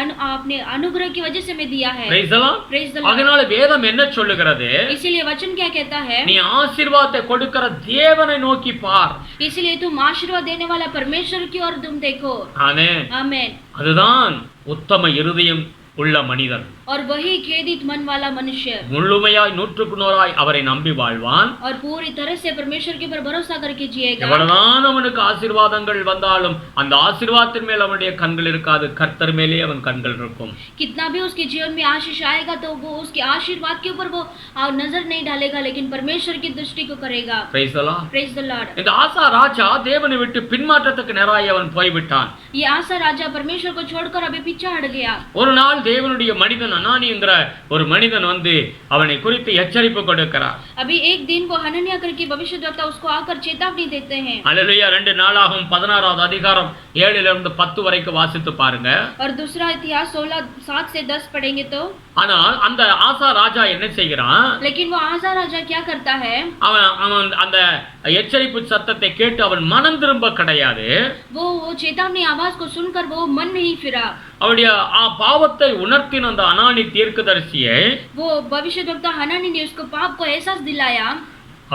अनुग्रह की वजह से हमें दिया है। Praise the Lord. Praise the Lord। அதனால வேதம் என்ன சொல்லுகிறது? इसीलिए वचन क्या कहता है? நீ ஆசீர்வாதத்தை கொடுக்கிற தேவனை நோக்கி பார். इसीलिए तुम आशीर्वाद देने वाला परमेश्वर की ओर तुम देखो। ஆமென். आमेन। அதுதான் உத்தம இருதயம் உள்ள மனிதன். और वही खेदित मन वाला मनुष्य முழுமையாய் 100% அவரை நம்பி வாழ்வான். और पूरी तरह से परमेश्वर के ऊपर भरोसा करके जिएगा। எவ்வளவுதான் அவனுக்கு ஆசீர்வாதங்கள் வந்தாலும் அந்த ஆசீர்வாதத்தின் மேல் அவனுடைய கண்கள் இருக்காது, கர்த்தர் மேலே அவன் கண்கள் இருக்கும். कितना भी उसके जीवन में आशीष आएगा तो वो उसके आशीर्वाद के ऊपर वो नजर नहीं डालेगा, लेकिन परमेश्वर की दृष्टि को करेगा। Praise the Lord. Praise the Lord। இந்த ஆசா ராஜா தேவனை விட்டு பின்மாற்றத்துக்கு நேராய் அவன் போய்விட்டான். ये आसा राजा परमेश्वर को छोड़कर अभी पीछे हट गया। ஒரு நாள் தேவனுடைய மனிதன் அனானிங்கிற ஒரு மனிதன் வந்து அவனை குறித்து எச்சரிப்பு கொடுக்கிறார். अभी एक दिन वो हनन्या करके भविष्यद्वक्ता उसको आकर चेतावनी देते हैं। அல்லேலூயா. 2 நாளாகும் 16வது அதிகாரம் 7லிருந்து 10 வரைக்கும் வாசித்து பாருங்க. और दूसरा इतिहास 7 से 10 पढ़ेंगे तो ஆனால் அந்த ஆசா ராஜா என்ன செய்கிறான்? लेकिन वो आसा राजा क्या करता है? அவன் அந்த எச்சரிப்பு சத்தத்தை கேட்டு அவன் மனம் திரும்ப கிடையாது. वो चेतावनी आवाज को सुनकर वो मन नहीं फिरा। அவருடைய பாவத்தை உணர்த்தின அந்த அனானி தீர்க்கதரிசியை वो भविष्यद्वक्ता हनानी ने उसको पाप को एहसास दिलाया।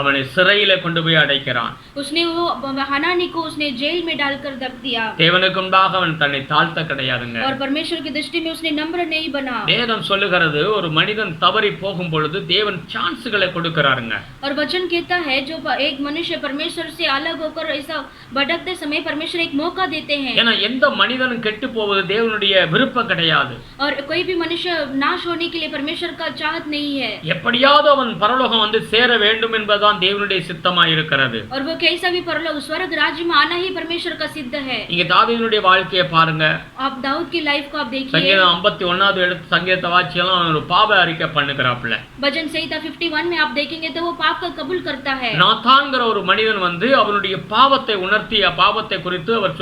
அவனை சிறையில கொண்டு போய் அடைக்கிறான். उसने वो हनानी को उसने जेल में डालकर दब दिया। தேவனுக்கு முன்பாக அவன் தன்னை தாழ்த்த கிடையாதுங்க. और परमेश्वर की दृष्टि में उसने नम्र नहीं बना। வேதம் சொல்லுகிறது ஒரு மனிதன் தவறி போகும் பொழுது தேவன் சான்ஸ்களை கொடுக்கிறாருங்க. और वचन कहता है जो एक मनुष्य परमेश्वर से अलग होकर ऐसा भटकते समय परमेश्वर एक मौका देते हैं। ஏன்னா எந்த மனிதனும் கெட்டு போவது தேவனுடைய விருப்பம் கிடையாது. और कोई भी मनुष्य नाश होने के लिए परमेश्वर का चाहत नहीं है। எப்படியாவது அவன் பரலோகம் வந்து சேர வேண்டும் என்பதுதான் தேவனுடைய சித்தமாய் இருக்கிறது. और वो कैसा भी परलोक स्वर्ग राज्य में आना ही परमेश्वर का सिद्ध है। இங்க தாவீதுடைய வாழ்க்கையை பாருங்க. आप दाऊद की लाइफ को आप देखिए। சங்கீதம் 51வது எடுத்து சங்கீதத்தை வாசியெல்லாம் அவன் ஒரு பாவ அறிக்கை பண்ணுகிறாப்ல. भजन संहिता 51 में आप देखेंगे तो वो पाप का कबूल करता है। நாத்தான்கிற ஒரு மனிதன் வந்து அவனுடைய பாவத்தை உணர்த்தி பாவத்தை குறித்து அவர்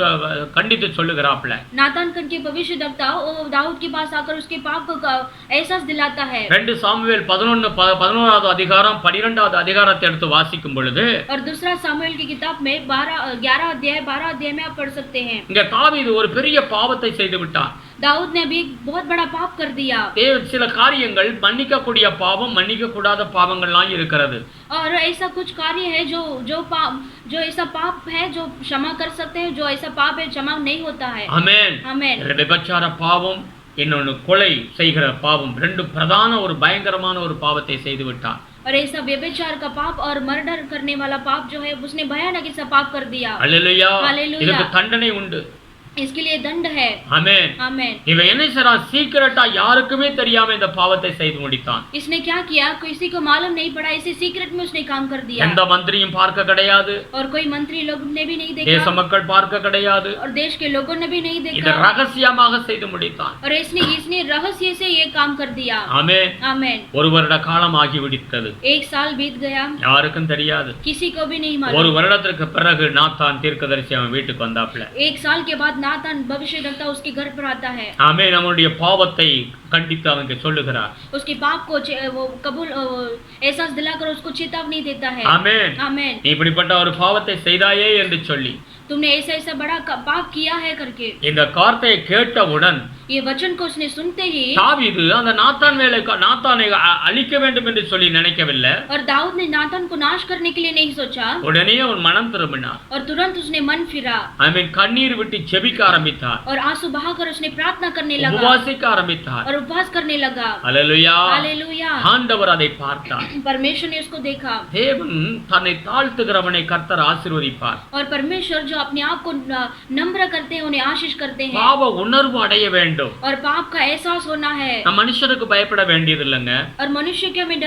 கண்டித்து சொல்லுகிறாப்ல. नातान के भविष्यद्वक्ता वो दाऊद के पास आकर उसके पाप को एहसास दिलाता है। 2 சாமுவேல் 11வது அதிகாரம் 12வது அதிகாரத்தை எடுத்து வாசிக்கும் பொழுது और दूसरा सामुएल की किताब में 11 अध्याय में आप पढ़ सकते हैं। இங்க தாவீது ஒரு பெரிய பாவத்தை செய்து விட்டான். दाऊद ने भी बहुत बड़ा पाप कर दिया। சில காரியங்கள் மன்னிக்க கூடிய பாவம் மன்னிக்க கூடாத பாவங்கள்லாம் இருக்கிறது. और ऐसा कुछ कार्य है जो ऐसा पाप है जो क्षमा कर सकते हैं, जो ऐसा पाप है क्षमा नहीं होता है। ஆமென். आमेन। விபச்சார பாவம், இன்னொன்னு கொலை செய்கிற பாவம், ரெண்டு பிரதான ஒரு பயங்கரமான ஒரு பாவத்தை செய்து விட்டான். और ऐसा व्यभिचार का पाप और मर्डर करने वाला पाप जो है उसने भयानक ऐसा पाप कर दिया। அல்லேலூயா. हालेलुया। இதுக்கு தண்டனை உண்டு. इसके लिए दंड है। ஆமென். आमेन। இவன் என்ன செய்றான்? சீக்கிரட்டா யாருக்குமே தெரியாம இந்த பாவத்தை செய்து முடித்தான். इसने क्या किया? किसी को मालूम नहीं पड़ा, इसे सीक्रेट में उसने काम कर दिया। எந்த மந்திரியும் பார்க்க கிடையாது. और कोई मंत्री लोग ने भी नहीं தேச देखा மக்கள் பார்க்க கிடையாது. और देश के लोगों ने भी नहीं இத देखा। ரகசியமாக செய்து முடித்தான். और इसने रहस्य से ये काम कर दिया। ஆமென். आमेन। ஒரு வருட காலம் ஆகிவிட்டது. 1 साल बीत गया, யாருக்கும் தெரியாது. किसी को भी नहीं ஒரு मालूम। வருடத்திற்கு பிறகு நாத்தான் தீர்க்கதரிசி அவன் வீட்டுக்கு வந்தாப்ல. 1 साल के बाद नातान भविष्यद्वक्ता उसके घर पर आता है। ஆமென். நம்முடைய பாவத்தை கண்டித்து அவனுக்கு சொல்லுகிறார். उसके पाप को वो कबूल एहसास दिलाकर उसको चेतावनी देता है। ஆமென். आमेन। நீ இப்படிப்பட்ட ஒரு பாவத்தை செய்தாயே என்று சொல்லி तुमने ऐसा बड़ा पाप किया है करके இந்த வார்த்தையை கேட்டவுடன் ये वचन को उसने सुनते ही தாவீது அந்த நாத்தானை அழிக்க வேண்டும் என்று சொல்லி நினைக்கவில்லை. और दाऊद ने नातान को नाश करने के लिए नहीं सोचा। உடனே அவன் மனம் திரும்பினார். और तुरंत उसने मन फिरा ஆமென். கண்ணீர் விட்டு ஜெபிக்க ஆரம்பித்தார். और आंसू बहाकर उसने प्रार्थना करने लगा உபவாசிக்க ஆரம்பித்தார். और उपवास करने लगा। அல்லேலூயா. हालेलुया। ஆண்டவர் அதை பார்த்தார். परमेश्वर ने उसको देखा। தேவன் தன்னை தாழ்த்துகிறவனை கர்த்தர் ஆசீர்வதிப்பார். और परमेश्वर जो अपने आप को नम्र करते हैं उन्हें आशीष करते हैं। பாவ உணர்வு அடைய வேண்டும். வேண்டும். और पाप का एहसास होना है. நாம் மனுஷருக்கு பயப்பட வேண்டியது இல்லைங்க. और मनुष्य के हमें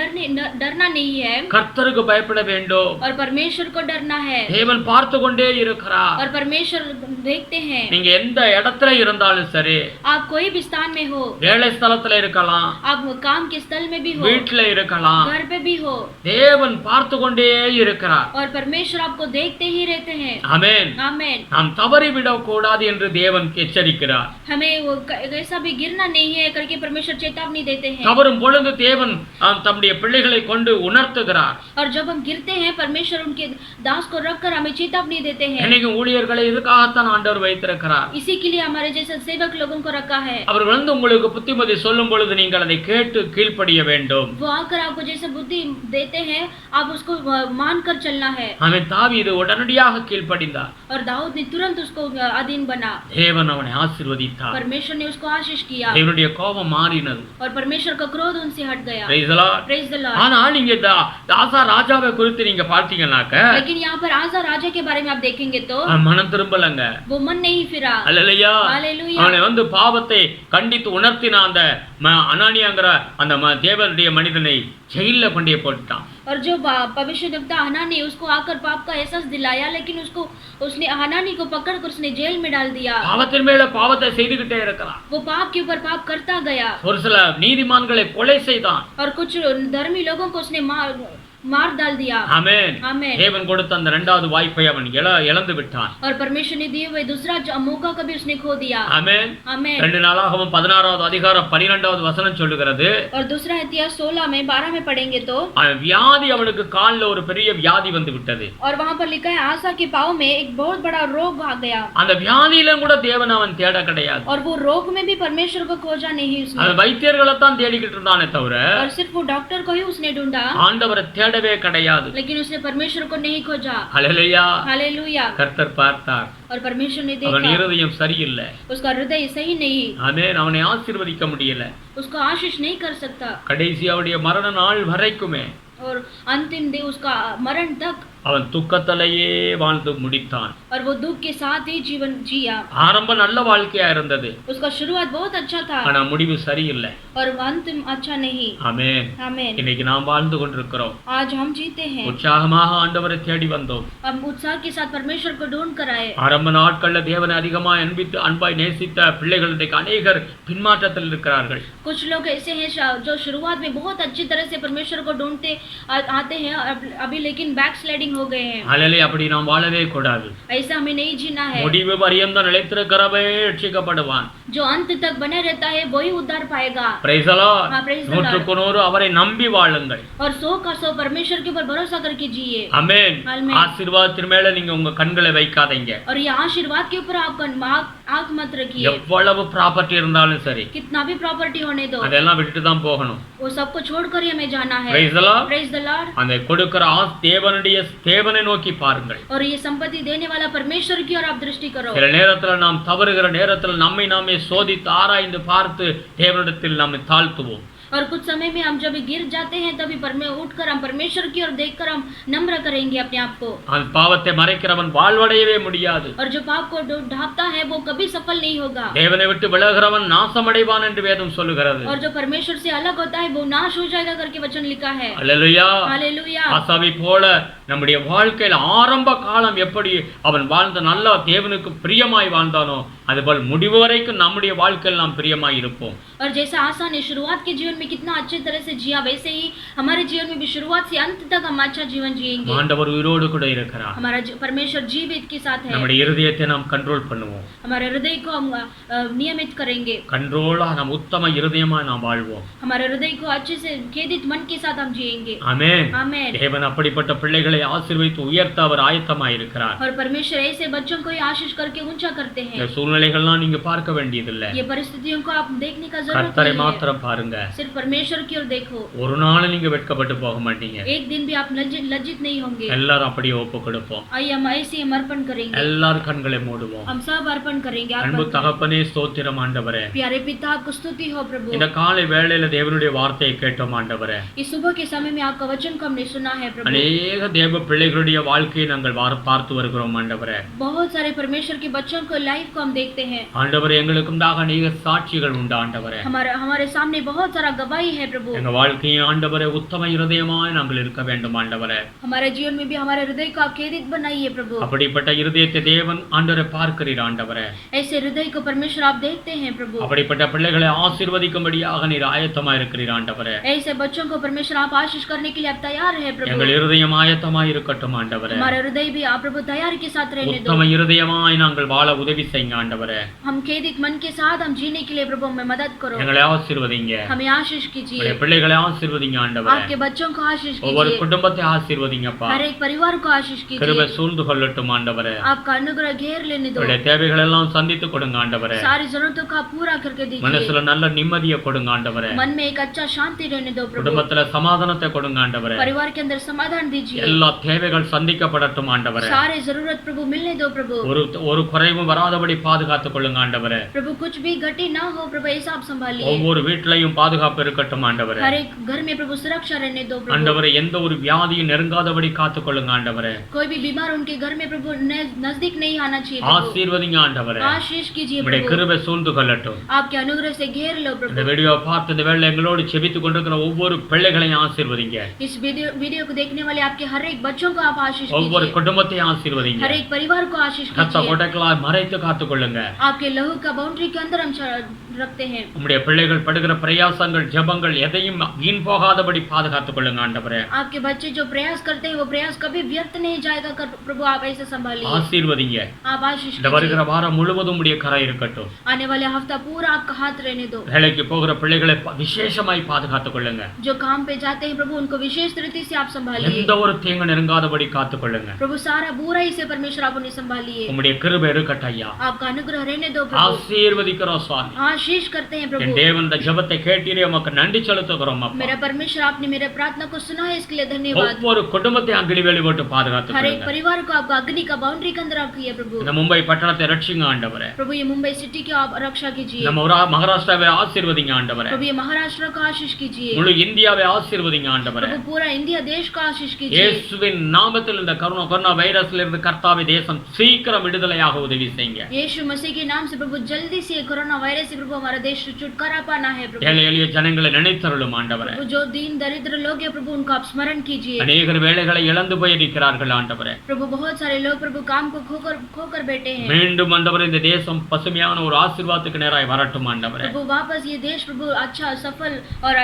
डरना नहीं है. கர்த்தருக்கு பயப்பட வேண்டும். और परमेश्वर को डरना है. தேவன் பார்த்து கொண்டே இருக்கிறார். और परमेश्वर देखते हैं. நீங்க எந்த இடத்துல இருந்தாலும் சரி, आप कोई भी स्थान में हो, வேலை ஸ்தலத்துல இருக்கலாம், आप काम के स्थल में भी हो, வீட்டுல இருக்கலாம், घर पे भी हो, தேவன் பார்த்து கொண்டே இருக்கிறார். और परमेश्वर आपको देखते ही रहते हैं. ஆமென். आमेन. நாம் தவறிவிடக் கூடாது என்று தேவன் எச்சரிக்கிறார். हमें वो ऐसा भी गिरना नहीं है करके परमेश्वर चेतावनी देते हैं. தவறும் பொழுது தேவன் தம்முடைய பிள்ளைகளை கொண்டு உணர்த்துகிறார். और जब हम गिरते हैं परमेश्वर उनके दास को रखकर हमें चेतावनी देते हैं. இன்னைக்கு ஊழியர்களை இதுக்காகத்தான் ஆண்டவர் வைத்திருக்கிறார். इसी के लिए हमारे जैसे सेवक लोगों को रखा है. அவர் வந்து உங்களுக்கு புத்திமதி சொல்லும் பொழுது நீங்கள் அதை கேட்டு கீழ்ப்படிய வேண்டும். वो आकर आपको जैसे बुद्धि देते हैं आप उसको मानकर चलना है. அவன் தாவீது உடனடியாக கீழ்ப்படிந்தார். और दाऊद ने तुरंत उसको अधीन बना. தேவன் அவனை ஆசீர்வதித்தார். परमेश्वर ने उसको आशीष किया. தேவனுடைய கோபம் மாறினது. और परमेश्वर का क्रोध उनसे हट गया. Praise the Lord. Praise the Lord. ஆனா நீங்க ஆசா ராஜாவை குறித்து நீங்க பார்த்தீங்கன்னாக்க, लेकिन यहाँ पर आसा राजा के बारे में आप देखेंगे तो மனம் திரும்பலங்க. वो मन नहीं फिरा. அல்லேலூயா. हालेलुया. அவனை வந்து பாவத்தை கண்டித்து உணர்த்தின அந்த அனானியாங்கிற அந்த தேவனுடைய மனிதனை ஜெயில கொண்டே போட்டான். और जो भविष्यद्वक्ता हनानी उसको आकर पाप का एहसास दिलाया, लेकिन उसने हनानी को पकड़कर उसने जेल में डाल दिया. பாவத்தின் மேல பாவத்தை செய்துகிட்டே இருக்கிறான். वो पाप के ऊपर पाप करता गया. ஒரு சில நீதிமான்களை கொலை செய்தான். और कुछ धर्मी लोगों को उसने मार डाल दिया. ஆமென். आमेन. தேவன் கொடுத்த அந்த இரண்டாவது வாய்ப்பை அவன் இழந்து விட்டான். और परमेश्वर ने दिए हुए दूसरा मौका कभी उसने खो दिया. ஆமென். आमेन. 2 நாளாகமம் 16வது அதிகாரம் 12வது வசனம் சொல்லுகிறது. और दूसरा इतिहास 16 में 12 में पढ़ेंगे तो வியாதி அவனுக்கு கால்ல ஒரு பெரிய வியாதி வந்து விட்டது. और वहां पर लिखा है आसा के पांव में एक बहुत बड़ा रोग आ गया. அந்த வியாதியில கூட தேவன் அவன் தேட கிடையாது. और वो रोग में भी परमेश्वर को खोजा नहीं उसने. அவன் வைத்தியர்களை தான் தேடிக்கிட்டு இருந்தானே தவிர और सिर्फ वो डॉक्टर को ही उसने ढूंढा. ஆண்டவரை தேடவே கிடையாது. लेकिन उसने परमेश्वर को नहीं खोजा. ஹல்லேலூயா. हालेलुया. கர்த்தர் பார்த்தார். और परमेश्वर ने அவன் देखा இருதயம் சரியில்லை. उसका हृदय सही नहीं. ஆமென். அவனை ஆசீர்வதிக்க முடியல. उसको आशीष नहीं कर सकता. கடைசி அவருடைய மரண நாள் வரைக்குமே और अंतिम दिन उसका मरण तक அவன் துக்கத்திலேயே வாழ்ந்து முடித்தான். और वो दुख के साथ ही जीवन जिया. ஆரம்ப நல்ல வாழ்க்கையா இருந்தது. उसका शुरुआत बहुत अच्छा था. ஆனா முடிவு சரியில்லை. और अंतिम अच्छा नहीं. ஆமென். आमेन. இன்னைக்கு நாம் வாழ்ந்து கொண்டிருக்கிறோம். आज हम जीते हैं. உற்சாகமாக ஆண்டவரை தேடி வந்தோம். हम उत्साह के साथ परमेश्वर को ढूंढ कर आए. ஆரம்ப நாட்கள்ல தேவனை அதிகமாக அன்பாய் நேசித்த பிள்ளைகள் இன்றைக்கு அநேகர் பின்மாற்றத்தில் இருக்கிறார்கள். कुछ लोग ऐसे हैं जो शुरुआत में बहुत अच्छी तरह से परमेश्वर को ढूंढते आते हैं, अभी लेकिन बैक स्लाइडिंग हो गए हैं. ஹல்லேலூயா. அப்படி நாம் வாழவே கூடாது. ऐसा हमें नहीं जीना है. முடிவு பரியந்தம் நிலைத்திருக்கிறவன் ரட்சிக்கப்படுவான். जो अंत तक बने रहता है वही उद्धार पाएगा. Praise the Lord. हाँ, praise the Lord. 100க்கு 100 அவரை நம்பி வாழுங்கள். और 100 परमेश्वर के ऊपर भरोसा करके जिए. ஆமென். आमीन. ஆசீர்வாதத்தின் மேல நீங்க உங்க கண்களை வைக்காதீங்க. और ये आशीर्वाद के ऊपर आपका आंख मत रखिए. எவ்வளவு ப்ராப்பர்ட்டி இருந்தாலும் சரி, कितना भी प्रॉपर्टी होने दो, அதெல்லாம் விட்டுட்டு தான் போகணும். वो सबको छोड़कर ही हमें जाना है. Praise the Lord. Praise the Lord. அந்த கொடுக்கிற தேவனை நோக்கி பாருங்கள். और ये संपत्ति देने वाला परमेश्वर की ओर आप दृष्टि करो. சில நேரத்துல நாம் தவறுகிற நேரத்துல நம்மை நாமே சோதித்து ஆராய்ந்து பார்த்து தேவனிடத்தில் நம்மை தாழ்த்துவோம். और कुछ समय में हम जब गिर जाते हैं तभी उठकर हम परमेश्वर की ओर देखकर हम नम्र करेंगे अपने आप को. அந்த பாவத்தை மறைக்கிறவன் வாழ்வடையவே முடியாது. और जो पाप को ढांपता है वो कभी सफल नहीं होगा. தேவனை விட்டு விலகுறவன் நாசமடைவான் என்று வேதம் சொல்லுகிறது. और जो परमेश्वर से अलग होता है वो नाश हो जाएगा करके वचन लिखा है. அல்லேலூயா. हालेलुया. ஆசாவை போல நம்முடைய வாழ்க்கையில் ஆரம்ப காலம் எப்படி அவன் வாழ்ந்த நல்ல தேவனுக்கு பிரியமாய் வாழ்ந்தானோ அதுபோல் முடிவு வரைக்கும் நம்முடைய வாழ்க்கையில் நாம் பிரியமாய் இருப்போம். और जैसा आसा ने शुरुआत के जीवन में कितना अच्छे तरह से जिया, वैसे ही हमारे जीवन में भी शुरुआत से अंत तक हम अच्छा जीवन जिएंगे. ஆண்டவர் உயிரோடு கூட இருக்கிறார். हमारा परमेश्वर जीवित के साथ है. நம்முடைய இருதயத்தை நாம் கண்ட்ரோல் பண்ணுவோம். हमारे हृदय को हम नियमित करेंगे. கண்ட்ரோலா நாம் உத்தம இருதயமா நாம் வாழ்வோம். हमारे हृदय को अच्छे से खेदित मन के साथ हम जिएंगे. ஆமென். आमेन. தேவன் அப்படிப்பட்ட பிள்ளைகளை ஆசீர்வதித்து உயர்த்த அவர் ஆயத்தமாய் இருக்கிறார். और परमेश्वर ऐसे बच्चों को ही आशीष करके ऊंचा करते हैं. இந்த சூழ்நிலைகள்லாம் நீங்க பார்க்க வேண்டியதில்லை. ये परिस्थितियों को आप देखने का जरूरत கர்த்தரை नहीं है. மாத்திரம் பாருங்க. सिर्फ परमेश्वर की ओर देखो. ஒரு நாள் நீங்க வெட்கப்பட்டு போக மாட்டீங்க. एक दिन भी आप लज्जित नहीं होंगे. எல்லாரும் அப்படியே ஒப்பு கொடுப்போம். आइए हम ऐसे हम अर्पण करेंगे. எல்லாரும் கண்களை மூடுவோம். हम सब अर्पण करेंगे. அன்பு தகப்பனே ஸ்தோத்திரம் ஆண்டவரே. प्यारे पिता आपको स्तुति हो प्रभु. இந்த காலை வேளையில தேவனுடைய வார்த்தையை கேட்டோம் ஆண்டவரே. इस सुबह के समय में आपका वचन को हमने सुना है प्रभु. अनेक தேவ பிள்ளைகளுடைய வாழ்க்கையை நாங்கள் பார்த்து வருகிறோம் ஆண்டவரே. बहुत सारे परमेश्वर के बच्चों को लाइफ को हम देख देखते हैं। ஆண்டவரே எங்களுக்குண்டாக அநேக சாட்சிகள் உண்டு ஆண்டவரே. हमारे सामने बहुत सारा गवाही है प्रभु। எங்க வாழ்க்கையை ஆண்டவரே உத்தம இருதயமாய் நாங்கள் இருக்க வேண்டும் ஆண்டவரே. हमारे जीवन में भी हमारे हृदय को आप खेदित बनाइए प्रभु। அப்படிப்பட்ட இருதயத்தை தேவன் ஆண்டவரே பார்க்கிறீர் ஆண்டவரே. ऐसे हृदय को परमेश्वर आप देखते हैं प्रभु। அப்படிப்பட்ட பிள்ளைகளை ஆசீர்வதிக்கும்படியாக நீர் ஆயத்தமாய் இருக்கிறீர் ஆண்டவரே. ऐसे बच्चों को परमेश्वर आप आशीष करने के लिए आप तैयार है प्रभु। எங்கள் இருதயம் ஆயத்தமாய் இருக்கட்டும் ஆண்டவரே. हमारा हृदय भी आप प्रभु तैयारी के साथ रहने दो। உத்தம இருதயமாய் நாங்கள் வாழ உதவி செய்யுங்க ஆண்டவரே. हम खेदित मन के साथ हम जीने के लिए प्रभु हमें मदद करो। எங்களை ஆசீர்வதிங்க. हमें आशीष कीजिए। உம்முடைய பிள்ளைகளை ஆசீர்வதிங்க ஆண்டவரே. आपके बच्चों को आशीष ஒவ்வொரு कीजिए। குடும்பத்தை ஆசீர்வதிங்கப்பா. हर एक परिवार को आशीष கிருபை कीजिए। சூழ்ந்து கொள்ளட்டும் ஆண்டவரே. आपका अनुग्रह घेर लेने दो। உம்முடைய தேவைகள் எல்லாம் சந்தித்து கொடுங்க ஆண்டவரே. सारी जरूरतों को आप पूरा करके दीजिए। மனசுல நல்ல நிம்மதியை கொடுங்க ஆண்டவரே. मन में एक अच्छा शांति रहने दो प्रभु। குடும்பத்துல சமாதானத்தை கொடுங்க ஆண்டவரே. परिवार के अंदर समाधान दीजिए। எல்லா தேவைகள் சந்திக்கப்படட்டும் ஆண்டவரே. सारे जरूरत प्रभु मिलने दो प्रभु। ஒரு குறைவும் வராதபடி பாதுகாத்துக் கொள்ளுங்க ஆண்டவரே. प्रभु कुछ भी घटी ना हो प्रभु ऐसा आप संभालिए। ஒவ்வொரு வீட்லயும் பாதுகாப்பு இருக்கட்டும் ஆண்டவரே. हर एक घर में प्रभु सुरक्षा रहने दो प्रभु। ஆண்டவரே எந்த ஒரு வியாதியும் நெருங்காதபடி காத்துக் கொள்ளுங்க ஆண்டவரே. कोई भी बीमार उनके घर में प्रभु नजदीक नहीं आना चाहिए प्रभु। ஆசீர்வதிங்க ஆண்டவரே. आशीष कीजिए உம்முடைய प्रभु। கிருபை சூழ்ந்து கொள்ளட்டும். आपके अनुग्रह से घेर लो இந்த प्रभु। வீடியோ பார்த்து இந்த வேளை எங்களோடு செபித்துக் கொண்டிருக்கிற ஒவ்வொரு பிள்ளைகளையும் ஆசீர்வதிங்க. इस वीडियो को देखने वाले आपके हर एक बच्चों को आप आशीष ஒவ்வொரு कीजिए। குடும்பத்தையும் ஆசீர்வதிங்க. हर एक परिवार को आशीष ரத்த कीजिए। கோட்டைகளால் மறைத்து காத்துக் கொள்ளுங்க. आपके लहू का बाउंड्री के अंदर हम रखते हैं। உம்முடைய பிள்ளைகள் படுகிற பிரயாசங்கள் ஜெபங்கள் எதையும் வீண் போகாதபடி பாதுகாத்துக் கொள்ளுங்க ஆண்டவரே. आपके बच्चे जो प्रयास करते हैं वो प्रयास कभी व्यर्थ नहीं जाएगा प्रभु आप ऐसे संभालिए। ஆசீர்வதிங்க. आप आशीष இந்த வருகிற வாரம் முழுவதும் உடைய கரை இருக்கட்டும். आने वाले हफ्ता पूरा आपका हाथ रहने दो। வேலைக்கு போகிற பிள்ளைகளை விசேஷமாய் பாதுகாத்துக் கொள்ளுங்க. जो काम पे जाते हैं प्रभु उनको विशेष रीति से आप संभालिए। எந்த ஒரு தீங்கு நெருங்காதபடி காத்துக் கொள்ளுங்க. प्रभु सारा बुराई से परमेश्वर आप उन्हें संभालिए। உம்முடைய கிருபை இருக்கட்டும் ஐயா. आपका अनुग्रह रहने दो प्रभु। ஆசீர்வதிக்கிறோம் சுவாமி. आशीष करते हैं प्रभु। என் தேவன் இந்த ஜெபத்தை கேட்டீரே உமக்கு நன்றி செலுத்துகிறோம் அப்பா. मेरा परमेश्वर आपने मेरे प्रार्थना को सुना है इसके लिए धन्यवाद। ஒவ்வொரு குடும்பத்தையும் அக்கினி வேலி போட்டு பாதுகாத்துக் हर एक கொள்ளுங்க. परिवार को आपका अग्नि का बाउंड्री के अंदर रखिए प्रभु। இந்த மும்பை பட்டணத்தை ரட்சிங்க ஆண்டவரே. प्रभु ये मुंबई सिटी की आप रक्षा कीजिए। நம்ம மகாராஷ்டிராவை ஆசீர்வதிங்க ஆண்டவரே. प्रभु ये महाराष्ट्र को आशीष कीजिए। முழு இந்தியாவை ஆசீர்வதிங்க ஆண்டவரே. प्रभु पूरा इंडिया देश को आशीष कीजिए। இயேசுவின் நாமத்தில் இந்த கொரோனா வைரஸ்ல இருந்து கர்த்தாவே தேசம் சீக்கிரம் விடுதலையாக உதவி செய்யுங்க. यीशु मसीह के नाम से प्रभु जल्दी से कोरोना वायरस से प्रभु हमारा देश छुटकारा पाना है प्रभु। ஏழை எளிய ஜனங்களை நினைத்தருளும் ஆண்டவரே. प्रभु जो दीन दरिद्र लोग हैं प्रभु उनको आप स्मरण कीजिए। அநேகர் வேலைகளை இழந்து போயிருக்கிறார்கள் ஆண்டவரே. प्रभु बहुत सारे लोग प्रभु काम को खोकर बैठे हैं। மீண்டும் ஆண்டவரே இந்த தேசம் பசுமையான ஒரு ஆசீர்வாதத்துக்கு நேராய் வரட்டும் ஆண்டவரே. प्रभु वापस ये देश प्रभु अच्छा सफल और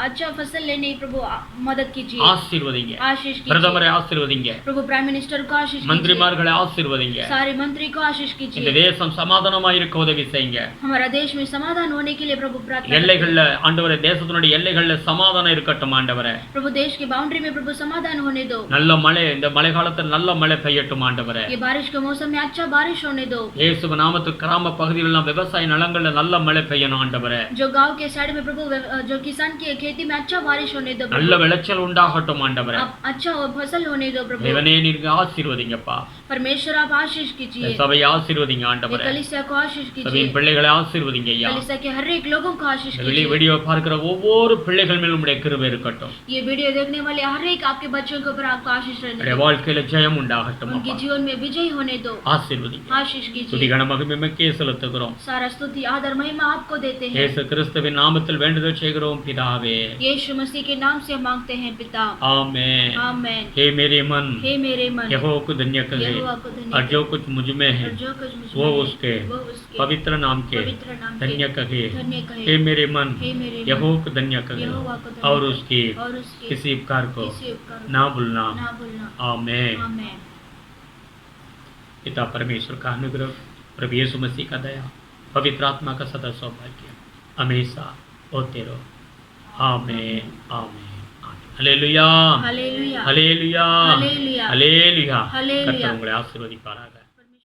अच्छा फसल लेने प्रभु मदद कीजिए। ஆசீர்வதிங்க. आशीष பிரதமரை कीजिए। ஆசீர்வதிங்க. प्रभु प्राइम मिनिस्टर को आशीष कीजिए। மந்திரிமார்களை ஆசீர்வதிங்க. सारे मंत्री को आशीष இந்த कीजिए। தேசம் சமாதானமாய் இருக்க உதவி செய்யுங்க. हमारा देश में समाधान होने के लिए प्रभु प्रार्थना எல்லைகள்ல ஆண்டவரே தேசத்தினுடைய எல்லைகள்ல சமாதானம் இருக்கட்டும் ஆண்டவரே. प्रभु देश के बाउंड्री में प्रभु समाधान होने दो। நல்ல மழை இந்த மழை காலத்தில் நல்ல மழை பெய்யட்டும் ஆண்டவரே. ये बारिश के मौसम में अच्छा बारिश होने दो। இயேசு நாமத்தில் கிராம பகுதிகளில் எல்லாம் விவசாய நிலங்கள்ல நல்ல மழை பெய்யணும் ஆண்டவரே. जो गांव के साइड में प्रभु जो किसान की खेती में अच्छा बारिश होने दो நல்ல प्रभु। விளைச்சல் உண்டாகட்டும் ஆண்டவரே. अच्छा फसल होने दो प्रभु। தேவனே நீங்க ஆசீர்வதிங்கப்பா. परमेश्वर आप आशीष कीजिए। சபையை ஆசீர்வதிங்க ये ஆண்டவரே. कलीसिया को आशीष कीजिए। சபையின் பிள்ளைகளை ஆசீர்வதிங்க ஐயா. कलीसिया के हर एक लोगों को आशीष இந்த कीजिए। வீடியோ பார்க்கிற ஒவ்வொரு பிள்ளைகள் மேலும் உம்முடைய கிருபை இருக்கட்டும். ये वीडियो देखने वाले हर एक आपके बच्चों के ऊपर आपका आशीष रहने உம்முடைய दो। வாழ்க்கையில ஜெயம் உண்டாகட்டும் उनके அப்பா. जीवन में विजय होने दो। ஆசீர்வதிங்க. आशीष कीजिए। துதிகன மகிமைக்கே செலுத்துகிறோம். सारा स्तुति आदर महिमा आपको देते हैं। இயேசு கிறிஸ்துவின் நாமத்தில் வேண்டுதல் செய்கிறோம் பிதாவே. यीशु मसीह के नाम से मांगते हैं पिता। आमेन. आमेन। हे मेरे मन हे मेरे मन यहोवा को धन्य कहे यहोवा को धन्य और जो कुछ मुझ में है और जो कुछ मुझ वो में है, उसके वो उसके पवित्र नाम के पवित्र नाम के धन्य कहे. धन्य कहे। हे मेरे मन हे मेरे मन यहोवा को धन्य कहे यहोवा को धन्य और कहे उसकी और उसके किसी उपकार को किसी उपकार ना भूलना. ना भूलना। आमेन. आमेन। पिता परमेश्वर का अनुग्रह प्रभु यीशु मसीह का दया पवित्र आत्मा का सदा सौभाग्य हमेशा होते रहो. आमेन. आमेन. हालेलुया. हालेलुया। हालेलुया. हालेलुया। हालेलुया. हालेलुया। கர்த்தர் உங்களை ஆசீர்வதிப்பாராக.